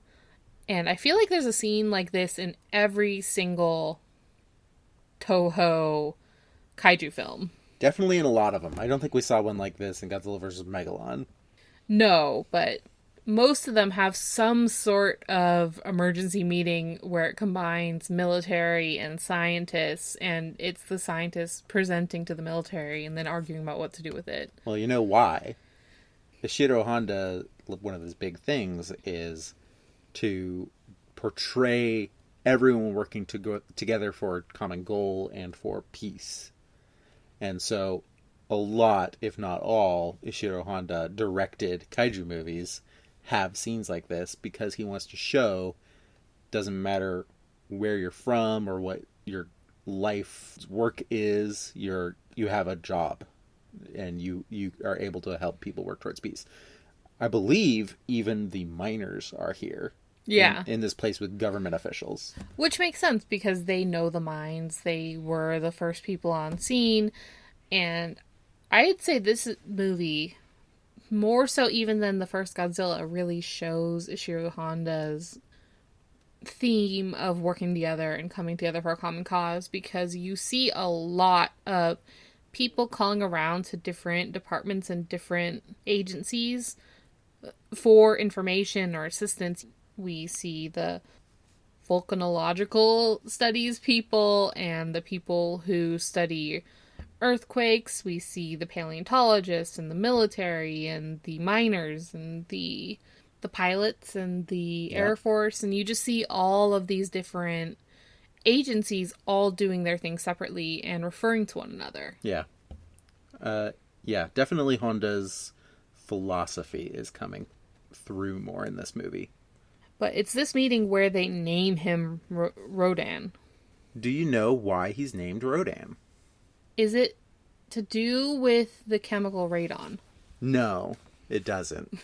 And I feel like there's a scene like this in every single Toho kaiju film. Definitely in a lot of them. I don't think we saw one like this in Godzilla vs. Megalon. No, but most of them have some sort of emergency meeting where it combines military and scientists, and it's the scientists presenting to the military and then arguing about what to do with it. Well, you know why. Ishiro Honda, one of his big things is to portray everyone working to go together for a common goal and for peace. And so a lot, if not all, Ishiro Honda directed kaiju movies have scenes like this because he wants to show doesn't matter where you're from or what your life's work is, you have a job and you are able to help people work towards peace. I believe even the miners are here. Yeah. In this place with government officials. Which makes sense because they know the mines. They were the first people on scene. And I'd say this movie, more so even than the first Godzilla, really shows Ishiro Honda's theme of working together and coming together for a common cause, because you see a lot of people calling around to different departments and different agencies for information or assistance. We see the volcanological studies people and the people who study earthquakes. We see the paleontologists and the military and the miners and the pilots and the Air Force. And you just see all of these different agencies all doing their thing separately and referring to one another. Yeah. Yeah, definitely Honda's philosophy is coming through more in this movie. But it's this meeting where they name him Rodan. Do you know why he's named Rodan? Is it to do with the chemical radon? No, it doesn't.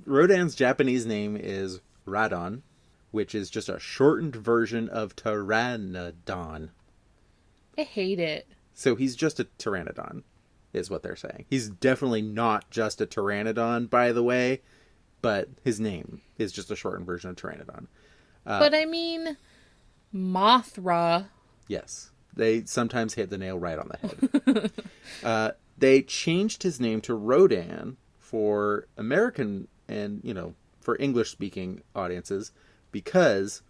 Rodan's Japanese name is Rodan, which is just a shortened version of Pteranodon. I hate it. So he's just a pteranodon, is what they're saying. He's definitely not just a pteranodon, by the way. But his name is just a shortened version of Pteranodon. But I mean, Mothra. Yes. They sometimes hit the nail right on the head. They changed his name to Rodan for American and, for English-speaking audiences because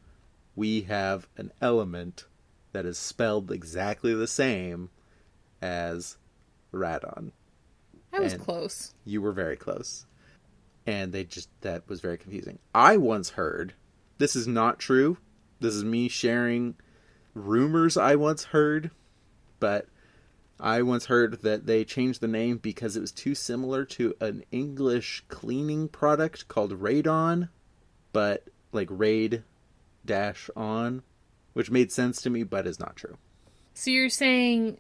we have an element that is spelled exactly the same as Radon. I was close. You were very close. And that was very confusing. I once heard, this is not true, this is me sharing rumors I once heard, but I once heard that they changed the name because it was too similar to an English cleaning product called Radon, but like Raid -on, which made sense to me, but is not true. So you're saying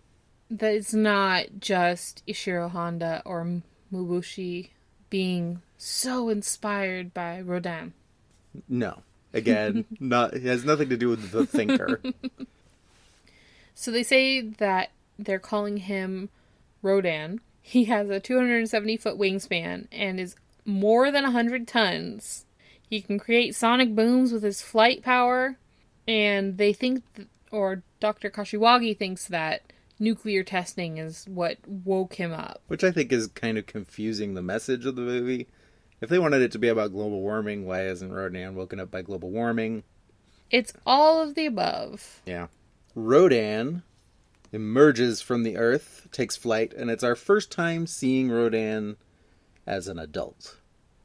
that it's not just Ishiro Honda or Mubushi being so inspired by Rodan? No. Again, it has nothing to do with the thinker. So they say that they're calling him Rodan. He has a 270-foot wingspan and is more than 100 tons. He can create sonic booms with his flight power. And they think, or Dr. Kashiwagi thinks that nuclear testing is what woke him up. Which I think is kind of confusing the message of the movie. If they wanted it to be about global warming, why isn't Rodan woken up by global warming? It's all of the above. Yeah. Rodan emerges from the earth, takes flight, and it's our first time seeing Rodan as an adult.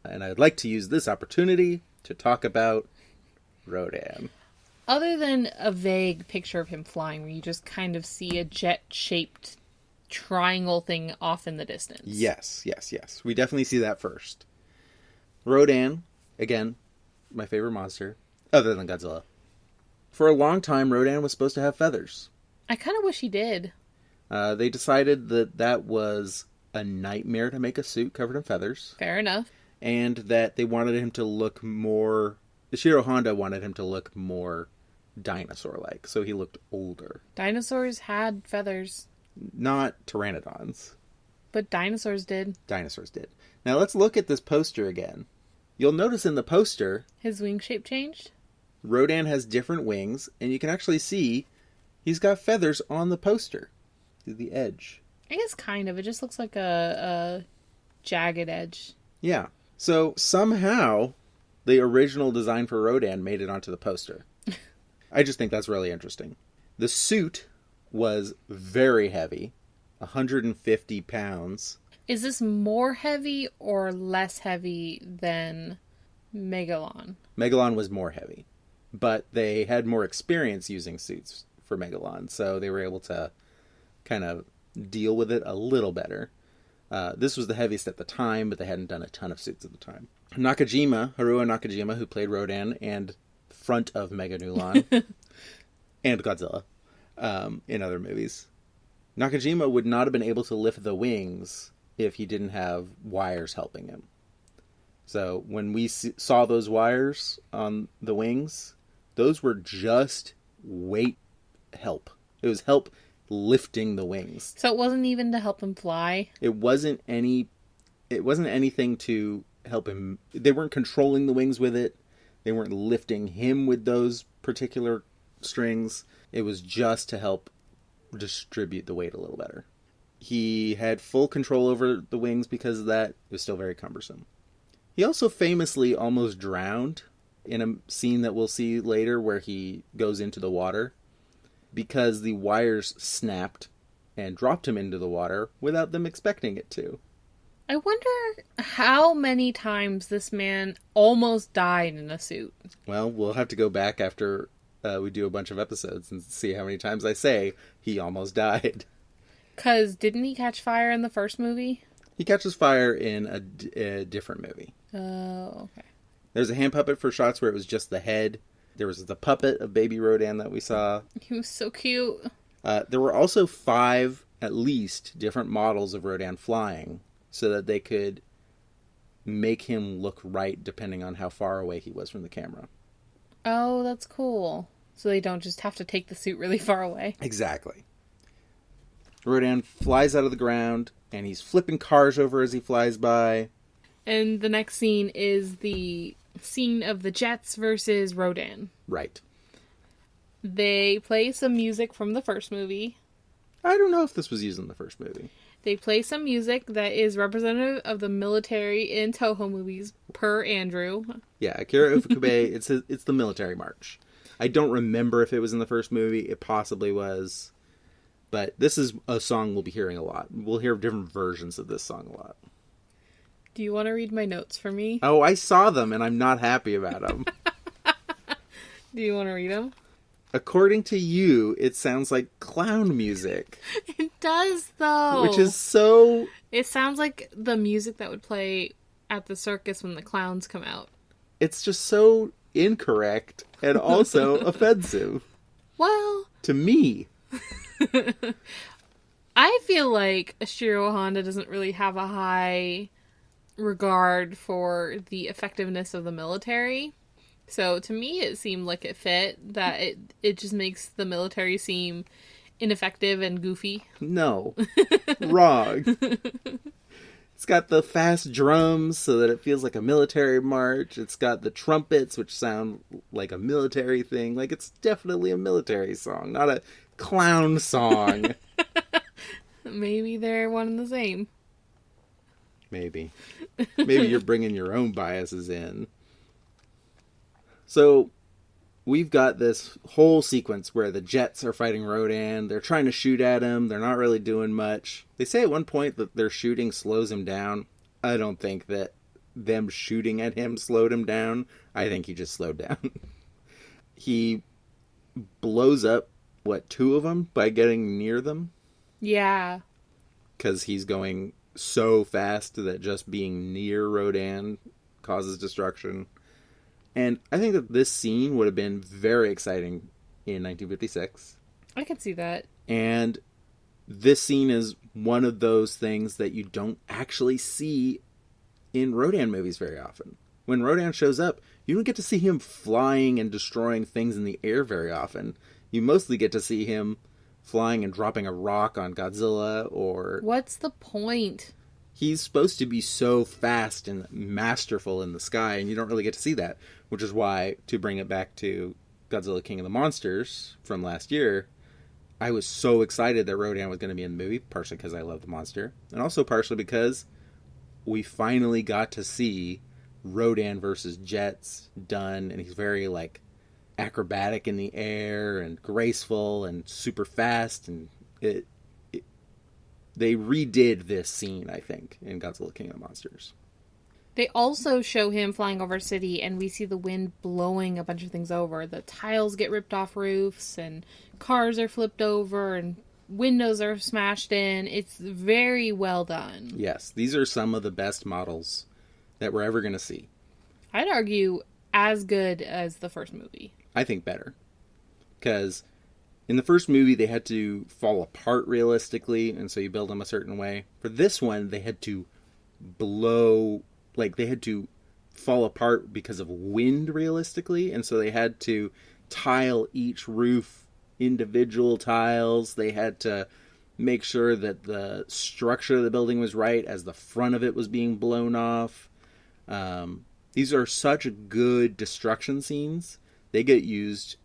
And I'd like to use this opportunity to talk about Rodan. Other than a vague picture of him flying where you just kind of see a jet-shaped triangle thing off in the distance. Yes. We definitely see that first. Rodan, again, my favorite monster, other than Godzilla. For a long time, Rodan was supposed to have feathers. I kind of wish he did. They decided that was a nightmare to make a suit covered in feathers. Fair enough. And that they wanted him to look more... Ishiro Honda wanted him to look more dinosaur-like, so he looked older. Dinosaurs had feathers. Not pteranodons. But dinosaurs did. Dinosaurs did. Now let's look at this poster again. You'll notice in the poster... His wing shape changed? Rodan has different wings, and you can actually see he's got feathers on the poster. To the edge. I guess kind of. It just looks like a jagged edge. Yeah. So somehow, the original design for Rodan made it onto the poster. I just think that's really interesting. The suit was very heavy, 150 pounds. Is this more heavy or less heavy than Megalon? Megalon was more heavy, but they had more experience using suits for Megalon, so they were able to kind of deal with it a little better. This was the heaviest at the time, but they hadn't done a ton of suits at the time. Haruo Nakajima, who played Rodan and front of Meganulon and Godzilla in other movies, Nakajima would not have been able to lift the wings if he didn't have wires helping him. So when we saw those wires on the wings, those were just weight help. It was help lifting the wings. So it wasn't even to help him fly? It wasn't anything to help him. They weren't controlling the wings with it. They weren't lifting him with those particular strings. It was just to help distribute the weight a little better. He had full control over the wings because of that. It was still very cumbersome. He also famously almost drowned in a scene that we'll see later where he goes into the water because the wires snapped and dropped him into the water without them expecting it to. I wonder how many times this man almost died in a suit. Well, we'll have to go back after we do a bunch of episodes and see how many times I say he almost died. 'Cause didn't he catch fire in the first movie? He catches fire in a different movie. Oh, okay. There's a hand puppet for shots where it was just the head. There was the puppet of Baby Rodan that we saw. He was so cute. There were also 5, at least, different models of Rodan flying so that they could make him look right depending on how far away he was from the camera. Oh, that's cool. So they don't just have to take the suit really far away. Exactly. Rodan flies out of the ground, and he's flipping cars over as he flies by. And the next scene is the scene of the Jets versus Rodan. Right. They play some music from the first movie. I don't know if this was used in the first movie. They play some music that is representative of the military in Toho movies, per Andrew. Yeah, Akira Ifukube, it's the military march. I don't remember if it was in the first movie. It possibly was. But this is a song we'll be hearing a lot. We'll hear different versions of this song a lot. Do you want to read my notes for me? Oh, I saw them and I'm not happy about them. Do you want to read them? According to you, it sounds like clown music. It does, though. Which is so... It sounds like the music that would play at the circus when the clowns come out. It's just so incorrect and also offensive. Well... To me. I feel like Ishiro Honda doesn't really have a high regard for the effectiveness of the military. So to me it seemed like it fit, that it just makes the military seem ineffective and goofy. No. Wrong. It's got the fast drums so that it feels like a military march. It's got the trumpets, which sound like a military thing. Like, it's definitely a military song, not a clown song. Maybe they're one and the same. Maybe. Maybe you're bringing your own biases in. So, we've got this whole sequence where the Jets are fighting Rodan. They're trying to shoot at him. They're not really doing much. They say at one point that their shooting slows him down. I don't think that them shooting at him slowed him down. I think he just slowed down. He blows up, 2 of them by getting near them? Yeah. Because he's going so fast that just being near Rodan causes destruction. And I think that this scene would have been very exciting in 1956. I could see that. And this scene is one of those things that you don't actually see in Rodan movies very often. When Rodan shows up, you don't get to see him flying and destroying things in the air very often. You mostly get to see him flying and dropping a rock on Godzilla or... What's the point? He's supposed to be so fast and masterful in the sky, and you don't really get to see that. Which is why, to bring it back to Godzilla King of the Monsters from last year, I was so excited that Rodan was going to be in the movie, partially because I love the monster, and also partially because we finally got to see Rodan versus Jets done, and he's very like acrobatic in the air and graceful and super fast, and they redid this scene, I think, in Godzilla King of the Monsters. They also show him flying over a city, and we see the wind blowing a bunch of things over. The tiles get ripped off roofs, and cars are flipped over, and windows are smashed in. It's very well done. Yes, these are some of the best models that we're ever going to see. I'd argue as good as the first movie. I think better. Because in the first movie, they had to fall apart realistically, and so you build them a certain way. For this one, they had to they had to fall apart because of wind realistically, and so they had to tile each roof individual tiles. They had to make sure that the structure of the building was right as the front of it was being blown off. These are such good destruction scenes. They get used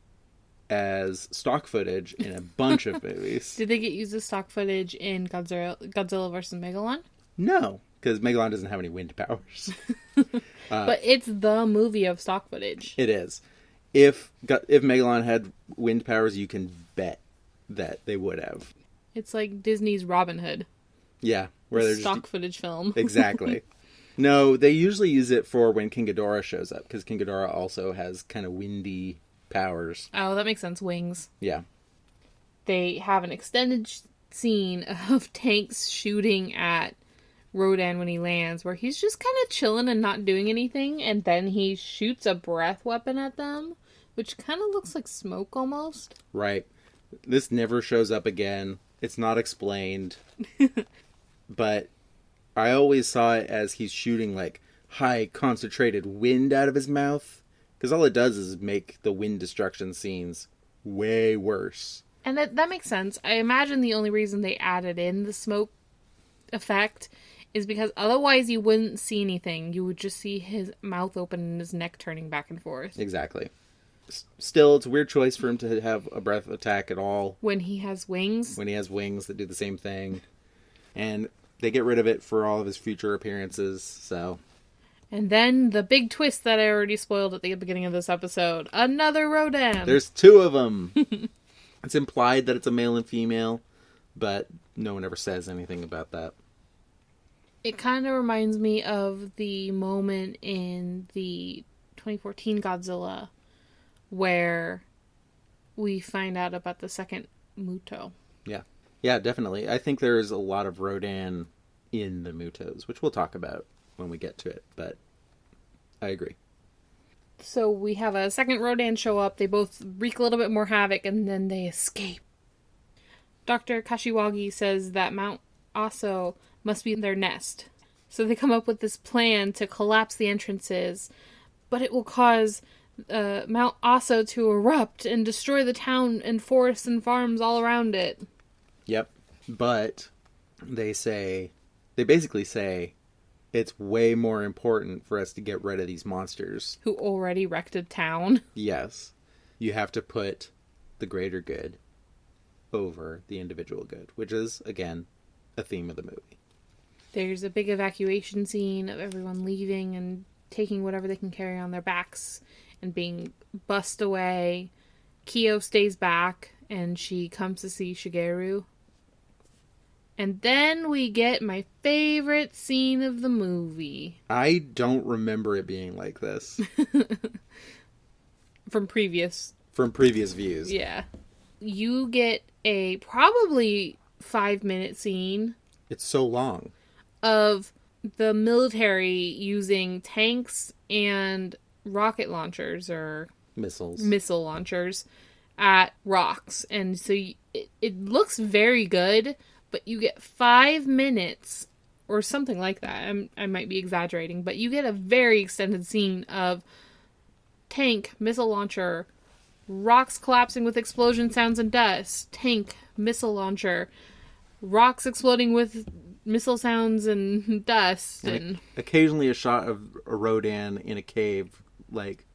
as stock footage in a bunch of movies. Did they get used as stock footage in Godzilla vs. Megalon? No, because Megalon doesn't have any wind powers. But it's the movie of stock footage. It is. If Megalon had wind powers, you can bet that they would have. It's like Disney's Robin Hood. Yeah, where there's stock footage film. Exactly. No, they usually use it for when King Ghidorah shows up, because King Ghidorah also has kind of windy powers. Oh, that makes sense. Wings. Yeah. They have an extended scene of tanks shooting at Rodan when he lands, where he's just kind of chilling and not doing anything, and then he shoots a breath weapon at them, which kind of looks like smoke almost. Right. This never shows up again. It's not explained. But I always saw it as he's shooting like high concentrated wind out of his mouth, because all it does is make the wind destruction scenes way worse. And that makes sense. I imagine the only reason they added in the smoke effect is because otherwise you wouldn't see anything. You would just see his mouth open and his neck turning back and forth. Exactly. Still, it's a weird choice for him to have a breath attack at all. When he has wings. When he has wings that do the same thing. And they get rid of it for all of his future appearances, so... And then the big twist that I already spoiled at the beginning of this episode. Another Rodan! There's two of them! It's implied that it's a male and female, but no one ever says anything about that. It kind of reminds me of the moment in the 2014 Godzilla where we find out about the second Muto. Yeah. Yeah, definitely. I think there is a lot of Rodan in the Mutos, which we'll talk about when we get to it, but I agree. So we have a second Rodan show up, they both wreak a little bit more havoc, and then they escape. Dr. Kashiwagi says that Mount Aso must be their nest. So they come up with this plan to collapse the entrances, but it will cause Mount Aso to erupt and destroy the town and forests and farms all around it. Yep. But they basically say it's way more important for us to get rid of these monsters. Who already wrecked a town. Yes. You have to put the greater good over the individual good, which is, again, a theme of the movie. There's a big evacuation scene of everyone leaving and taking whatever they can carry on their backs and being bussed away. Kyo stays back and she comes to see Shigeru. And then we get my favorite scene of the movie. I don't remember it being like this. From previous views. Yeah. You get a probably 5-minute scene. It's so long. Of the military using tanks and rocket launchers or missile launchers at rocks. And so it looks very good, but you get 5 minutes or something like that. I might be exaggerating, but you get a very extended scene of tank, missile launcher, rocks collapsing with explosion sounds and dust, tank, missile launcher, rocks exploding with missile sounds and dust, and occasionally a shot of a Rodan in a cave, like,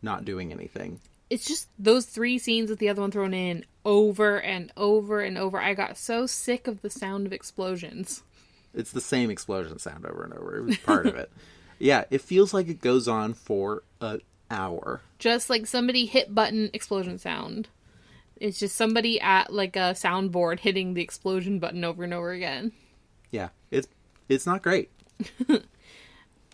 not doing anything. It's just those 3 scenes with the other one thrown in over and over and over. I got so sick of the sound of explosions. It's the same explosion sound over and over. It was part of it. Yeah, it feels like it goes on for an hour. Just like somebody hit button explosion sound. It's just somebody at like a soundboard hitting the explosion button over and over again. Yeah, it's not great.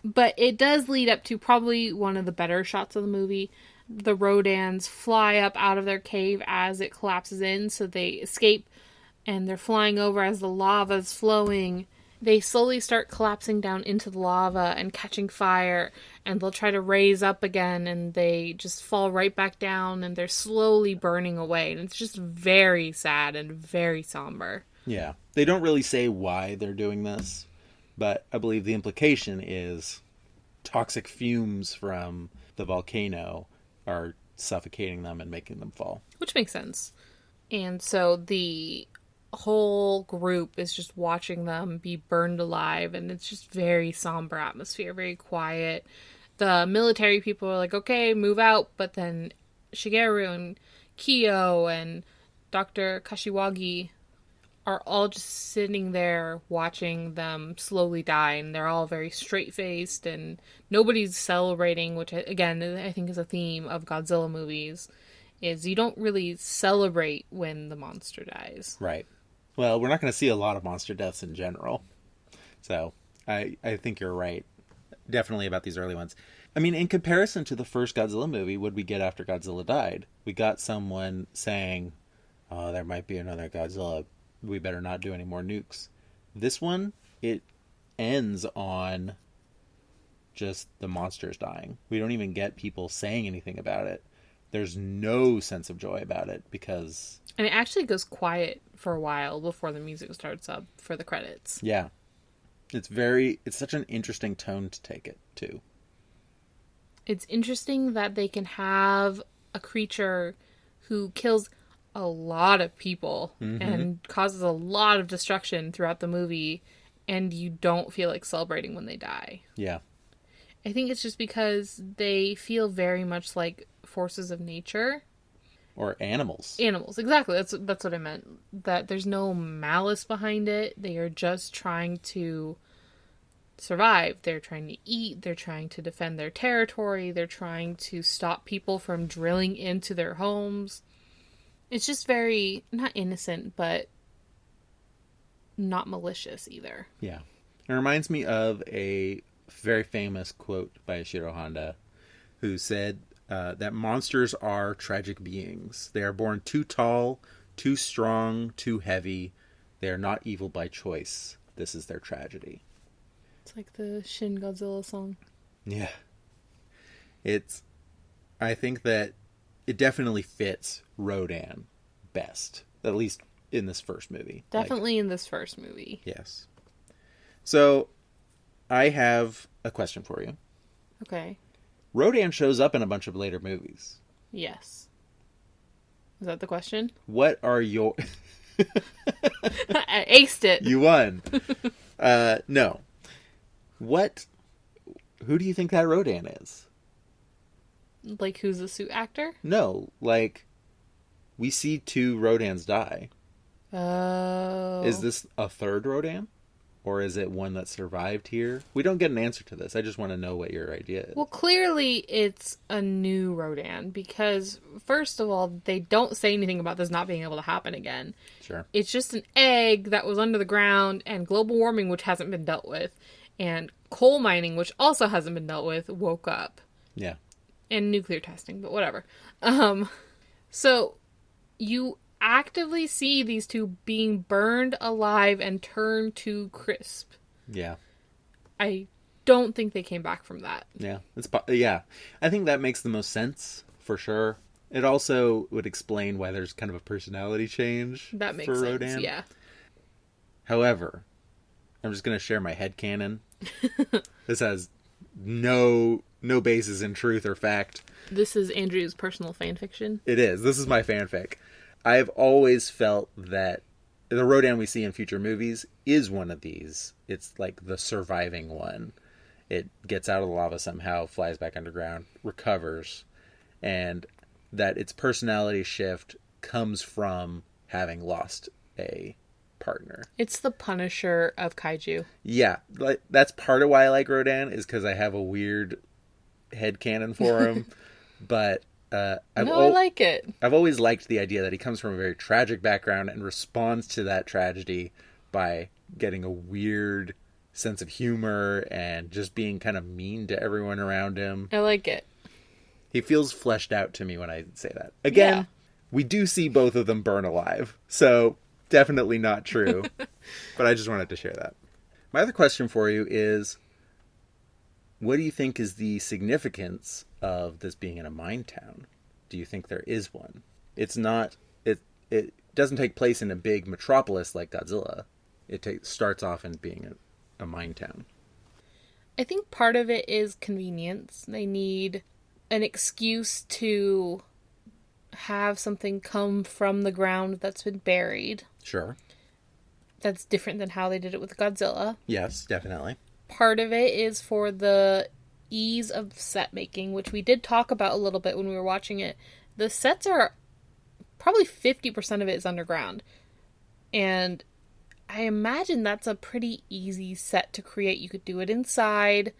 But it does lead up to probably one of the better shots of the movie. The Rodans fly up out of their cave as it collapses in, so they escape, and they're flying over as the lava's flowing. They slowly start collapsing down into the lava and catching fire, and they'll try to raise up again, and they just fall right back down, and they're slowly burning away. And it's just very sad and very somber. Yeah. They don't really say why they're doing this, but I believe the implication is toxic fumes from the volcano are suffocating them and making them fall. Which makes sense. And so the whole group is just watching them be burned alive, and it's just very somber atmosphere, very quiet. The military people are like, okay, move out, but then Shigeru and Kyo and Dr. Kashiwagi are all just sitting there watching them slowly die, and they're all very straight-faced, and nobody's celebrating, which, again, I think is a theme of Godzilla movies, is you don't really celebrate when the monster dies. Right. Well, we're not going to see a lot of monster deaths in general. So, I think you're right. Definitely about these early ones. I mean, in comparison to the first Godzilla movie, what did we get after Godzilla died? We got someone saying, oh, there might be another Godzilla. We better not do any more nukes. This one, it ends on just the monsters dying. We don't even get people saying anything about it. There's no sense of joy about it because... And it actually goes quiet for a while before the music starts up for the credits. Yeah. It's such an interesting tone to take it to. It's interesting that they can have a creature who kills a lot of people and causes a lot of destruction throughout the movie, and you don't feel like celebrating when they die. Yeah. I think it's just because they feel very much like forces of nature. Or animals. Animals, exactly. That's what I meant. That there's no malice behind it. They are just trying to survive. They're trying to eat. They're trying to defend their territory. They're trying to stop people from drilling into their homes. It's just very, not innocent, but not malicious either. Yeah. It reminds me of a very famous quote by Ishiro Honda, who said that monsters are tragic beings. They are born too tall, too strong, too heavy. They are not evil by choice. This is their tragedy. It's like the Shin Godzilla song. Yeah. I think that it definitely fits Rodan best, at least in this first movie. Definitely in this first movie. Yes. So, I have a question for you. Okay. Rodan shows up in a bunch of later movies. Yes. Is that the question? What are your... I aced it. You won. No. Who do you think that Rodan is? Like, who's the suit actor? No, like, we see 2 Rodans die. Oh. Is this a third Rodan? Or is it one that survived here? We don't get an answer to this. I just want to know what your idea is. Well, clearly it's a new Rodan because, first of all, they don't say anything about this not being able to happen again. Sure. It's just an egg that was under the ground, and global warming, which hasn't been dealt with, and coal mining, which also hasn't been dealt with, woke up. Yeah. And nuclear testing, but whatever. So you actively see these 2 being burned alive and turned to crisp. Yeah. I don't think they came back from that. Yeah. Yeah. I think that makes the most sense, for sure. It also would explain why there's kind of a personality change That makes for sense, Rodan. yeah. However, I'm just going to share my headcanon. This has no basis in truth or fact. This is Andrew's personal fanfiction. It is. This is my fanfic. I've always felt that the Rodan we see in future movies is one of these. It's like the surviving one. It gets out of the lava somehow, flies back underground, recovers, and that its personality shift comes from having lost a partner. It's the Punisher of kaiju. Yeah, like that's part of why I like Rodan, is because I have a weird headcanon for him. But No, I like it. I've always liked the idea that he comes from a very tragic background and responds to that tragedy by getting a weird sense of humor and just being kind of mean to everyone around him. I like it. He feels fleshed out to me when I say that. Again, Yeah. we do see both of them burn alive, so definitely not true. But I just wanted to share that. My other question for you is, what do you think is the significance of this being in a mine town? Do you think there is one? It's not. It doesn't take place in a big metropolis like Godzilla. It starts off in being a mine town. I think part of it is convenience. They need an excuse to have something come from the ground that's been buried. Sure. That's different than how they did it with Godzilla. Yes, definitely. Part of it is for the ease of set making, which we did talk about a little bit when we were watching it. The sets are probably 50% of it is underground. And I imagine that's a pretty easy set to create. You could do it inside.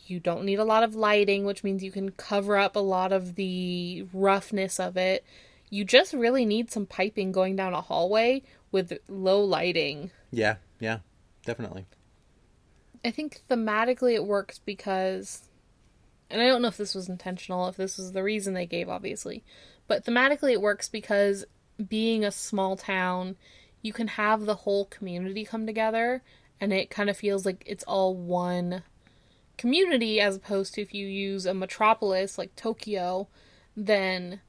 You don't need a lot of lighting, which means you can cover up a lot of the roughness of it. You just really need some piping going down a hallway with low lighting. Yeah, definitely. I think thematically it works because, and I don't know if this was intentional, if this was the reason they gave, obviously, but thematically it works because being a small town, you can have the whole community come together, and it kind of feels like it's all one community, as opposed to if you use a metropolis like Tokyo, then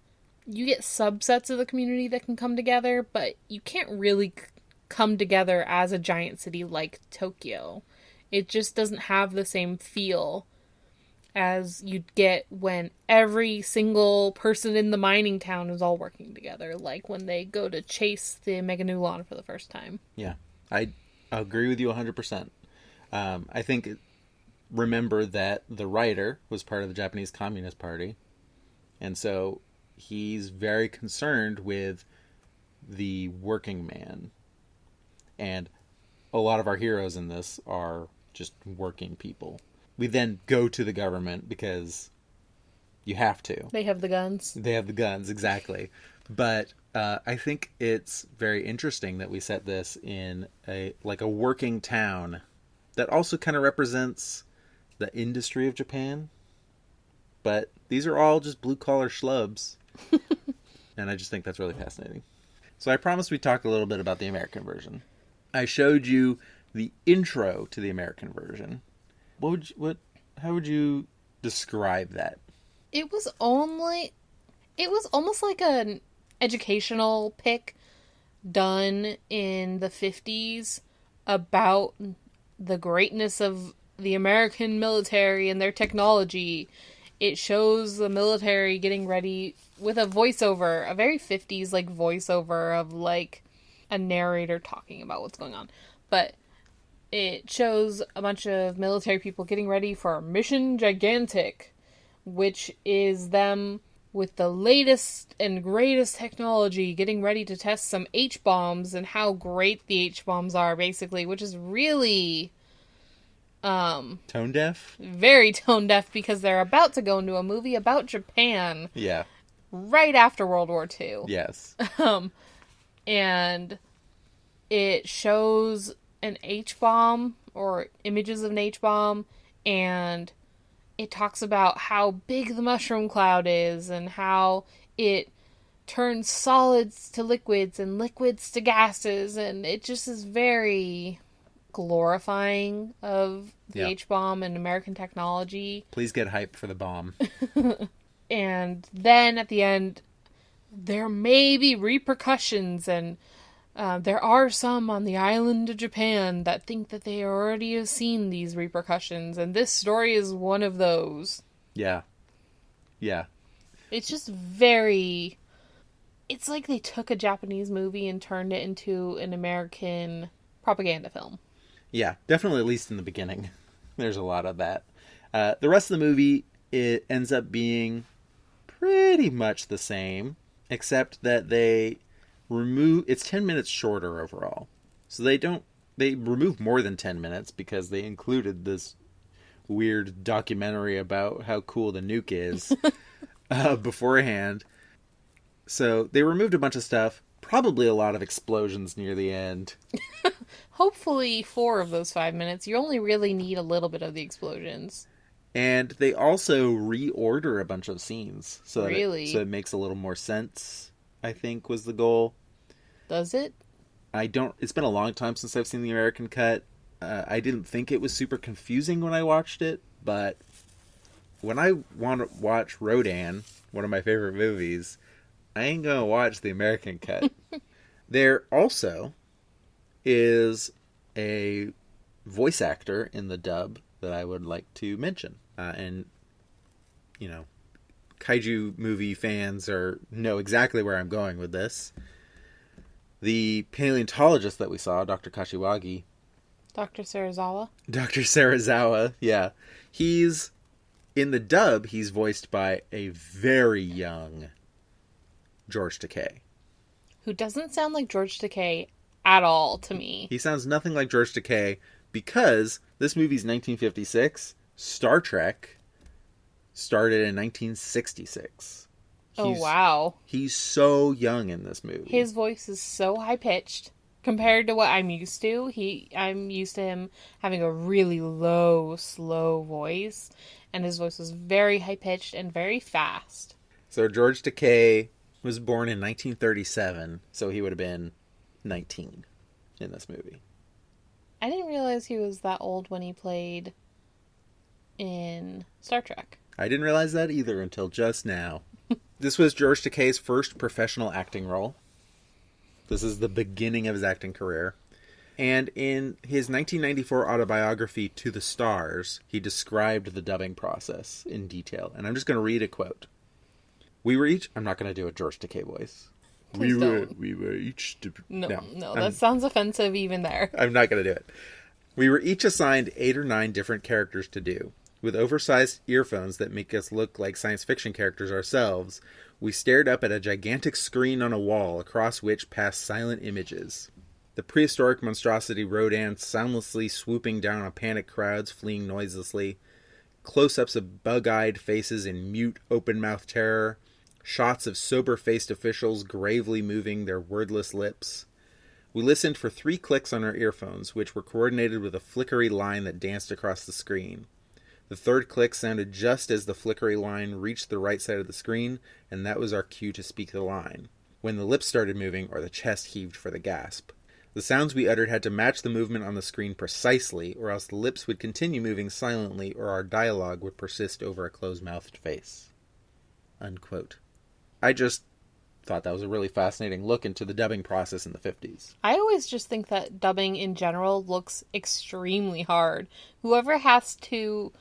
you get subsets of the community that can come together, but you can't really come together as a giant city like Tokyo. It just doesn't have the same feel as you'd get when every single person in the mining town is all working together, like when they go to chase the Meganulon for the first time. Yeah, I agree with you 100%. I think, remember that the writer was part of the Japanese Communist Party, and so he's very concerned with the working man. And a lot of our heroes in this are just working people. We then go to the government because you have to. They have the guns. They have the guns, exactly. But I think it's very interesting that we set this in a working town that also kind of represents the industry of Japan. But these are all just blue-collar schlubs. And I just think that's really fascinating. So I promised we'd talk a little bit about the American version. I showed you the intro to the American version. How would you describe that? It was almost like an educational pick done in the 50s about the greatness of the American military and their technology. It shows the military getting ready with a voiceover, a very 50s like voiceover of like a narrator talking about what's going on. But it shows a bunch of military people getting ready for Mission Gigantic, which is them with the latest and greatest technology getting ready to test some H-bombs and how great the H-bombs are, basically, which is really tone deaf? Very tone deaf, because they're about to go into a movie about Japan. Yeah. Right after World War II. Yes. And it shows an H-bomb or images of an H-bomb, and it talks about how big the mushroom cloud is and how it turns solids to liquids and liquids to gases, and it just is very glorifying of the H-bomb and American technology. Please get hype for the bomb. And then at the end, there may be repercussions, and there are some on the island of Japan that think that they already have seen these repercussions, and this story is one of those. Yeah. Yeah. It's just very... It's like they took a Japanese movie and turned it into an American propaganda film. Yeah, definitely, at least in the beginning. There's a lot of that. The rest of the movie, it ends up being pretty much the same, except that they remove... It's 10 minutes shorter overall. So they remove more than 10 minutes because they included this weird documentary about how cool the nuke is beforehand. So they removed a bunch of stuff, probably a lot of explosions near the end. Hopefully 4 of those 5 minutes. You only really need a little bit of the explosions. And they also reorder a bunch of scenes so that Really? it makes a little more sense, I think was the goal. Does it? It's been a long time since I've seen the American cut. I didn't think it was super confusing when I watched it, but when I want to watch Rodan, one of my favorite movies, I ain't gonna watch the American cut. There also is a voice actor in the dub that I would like to mention. And, you know, kaiju movie fans know exactly where I'm going with this. The paleontologist that we saw, Dr. Kashiwagi. Dr. Sarazawa? Dr. Sarazawa, yeah. In the dub, he's voiced by a very young George Takei. Who doesn't sound like George Takei at all to me. He sounds nothing like George Takei because this movie's 1956. Star Trek started in 1966. Wow. He's so young in this movie. His voice is so high-pitched compared to what I'm used to. I'm used to him having a really low, slow voice, and his voice was very high-pitched and very fast. So George Takei was born in 1937, so he would have been 19 in this movie. I didn't realize he was that old when he played in Star Trek. I didn't realize that either until just now. This was George Takei's first professional acting role. This is the beginning of his acting career. And in his 1994 autobiography, To the Stars, he described the dubbing process in detail. And I'm just going to read a quote. I'm not going to do a George Takei voice. Please don't. We were each... No, that sounds offensive even there. I'm not going to do it. We were each assigned 8 or 9 different characters to do. With oversized earphones that make us look like science fiction characters ourselves, we stared up at a gigantic screen on a wall across which passed silent images. The prehistoric monstrosity Rodan soundlessly swooping down on panicked crowds fleeing noiselessly, close-ups of bug-eyed faces in mute, open-mouthed terror, shots of sober-faced officials gravely moving their wordless lips. We listened for 3 clicks on our earphones, which were coordinated with a flickery line that danced across the screen. The 3rd click sounded just as the flickery line reached the right side of the screen, and that was our cue to speak the line, when the lips started moving or the chest heaved for the gasp. The sounds we uttered had to match the movement on the screen precisely, or else the lips would continue moving silently, or our dialogue would persist over a closed-mouthed face. Unquote. I just thought that was a really fascinating look into the dubbing process in the 50s. I always just think that dubbing in general looks extremely hard. Whoever has to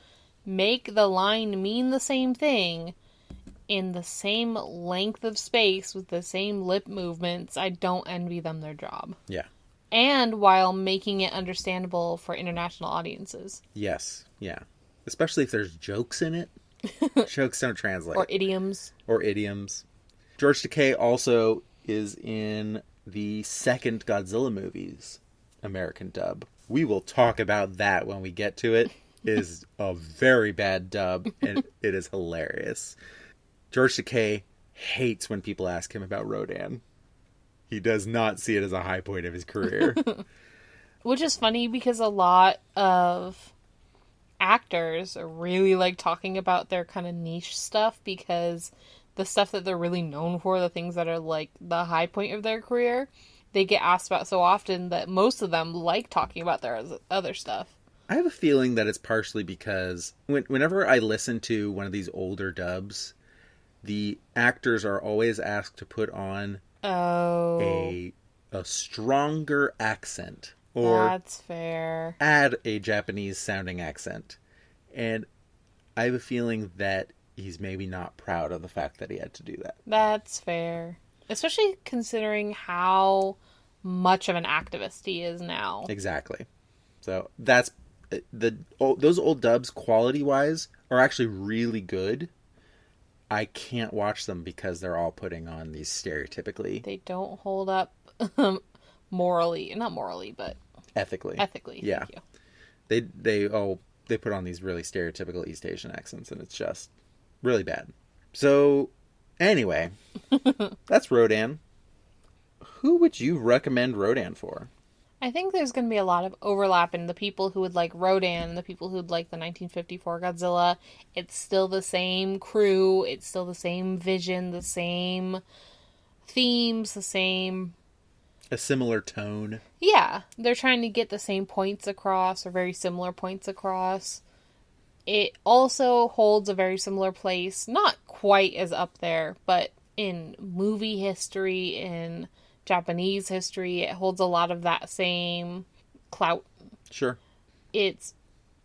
make the line mean the same thing in the same length of space with the same lip movements, I don't envy them their job. Yeah. And while making it understandable for international audiences. Yes. Yeah. Especially if there's jokes in it. Jokes don't translate. Or idioms. George Takei also is in the second Godzilla movie's American dub. We will talk about that when we get to it. It is a very bad dub, and it is hilarious. George Takei hates when people ask him about Rodan. He does not see it as a high point of his career. Which is funny because a lot of actors really like talking about their kind of niche stuff because the stuff that they're really known for, the things that are like the high point of their career, they get asked about so often that most of them like talking about their other stuff. I have a feeling that it's partially because whenever I listen to one of these older dubs, the actors are always asked to put on a stronger accent. Or that's fair. Add a Japanese sounding accent. And I have a feeling that he's maybe not proud of the fact that he had to do that. That's fair. Especially considering how much of an activist he is now. Exactly. So that's those old dubs, quality-wise, are actually really good. I can't watch them because they're all putting on these stereotypically. They don't hold up morally, not morally, but Ethically. Yeah. Thank you. They put on these really stereotypical East Asian accents, and it's just really bad. So, anyway, that's Rodan. Who would you recommend Rodan for? I think there's going to be a lot of overlap in the people who would like Rodan and the people who would like the 1954 Godzilla. It's still the same crew. It's still the same vision, the same themes, the same... A similar tone. Yeah, they're trying to get the same points across, or very similar points across. It also holds a very similar place, not quite as up there, but in movie history, in Japanese history, it holds a lot of that same clout. Sure. It's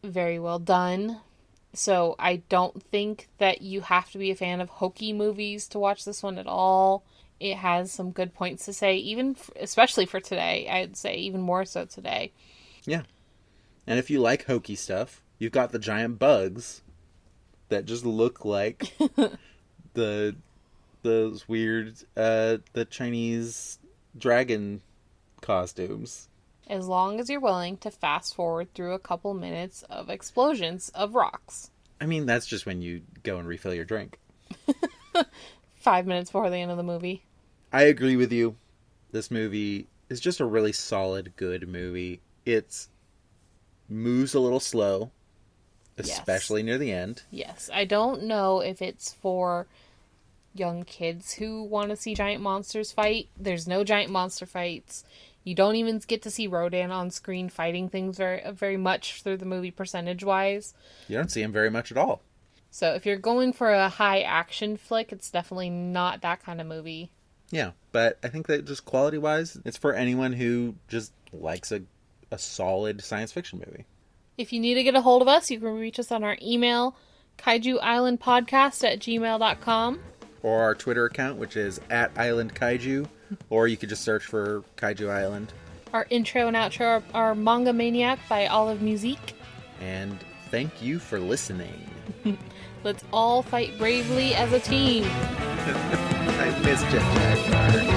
very well done. So I don't think that you have to be a fan of hokey movies to watch this one at all. It has some good points to say, especially for today. I'd say even more so today. Yeah. And if you like hokey stuff, you've got the giant bugs that just look like those weird the Chinese dragon costumes. As long as you're willing to fast forward through a couple minutes of explosions of rocks. I mean, that's just when you go and refill your drink. 5 minutes before the end of the movie. I agree with you. This movie is just a really solid, good movie. It moves a little slow, especially near the end. Yes. I don't know if it's for young kids who want to see giant monsters fight. There's no giant monster fights. You don't even get to see Rodan on screen fighting things very much through the movie percentage-wise. You don't see him very much at all. So if you're going for a high action flick, it's definitely not that kind of movie. Yeah, but I think that just quality-wise, it's for anyone who just likes a solid science fiction movie. If you need to get a hold of us, you can reach us on our email, kaijuislandpodcast@gmail.com. Or our Twitter account, which is @IslandKaiju, or you could just search for Kaiju Island. Our intro and outro are Manga Maniac by Olive Musique. And thank you for listening. Let's all fight bravely as a team. I missed Jet Jaguar.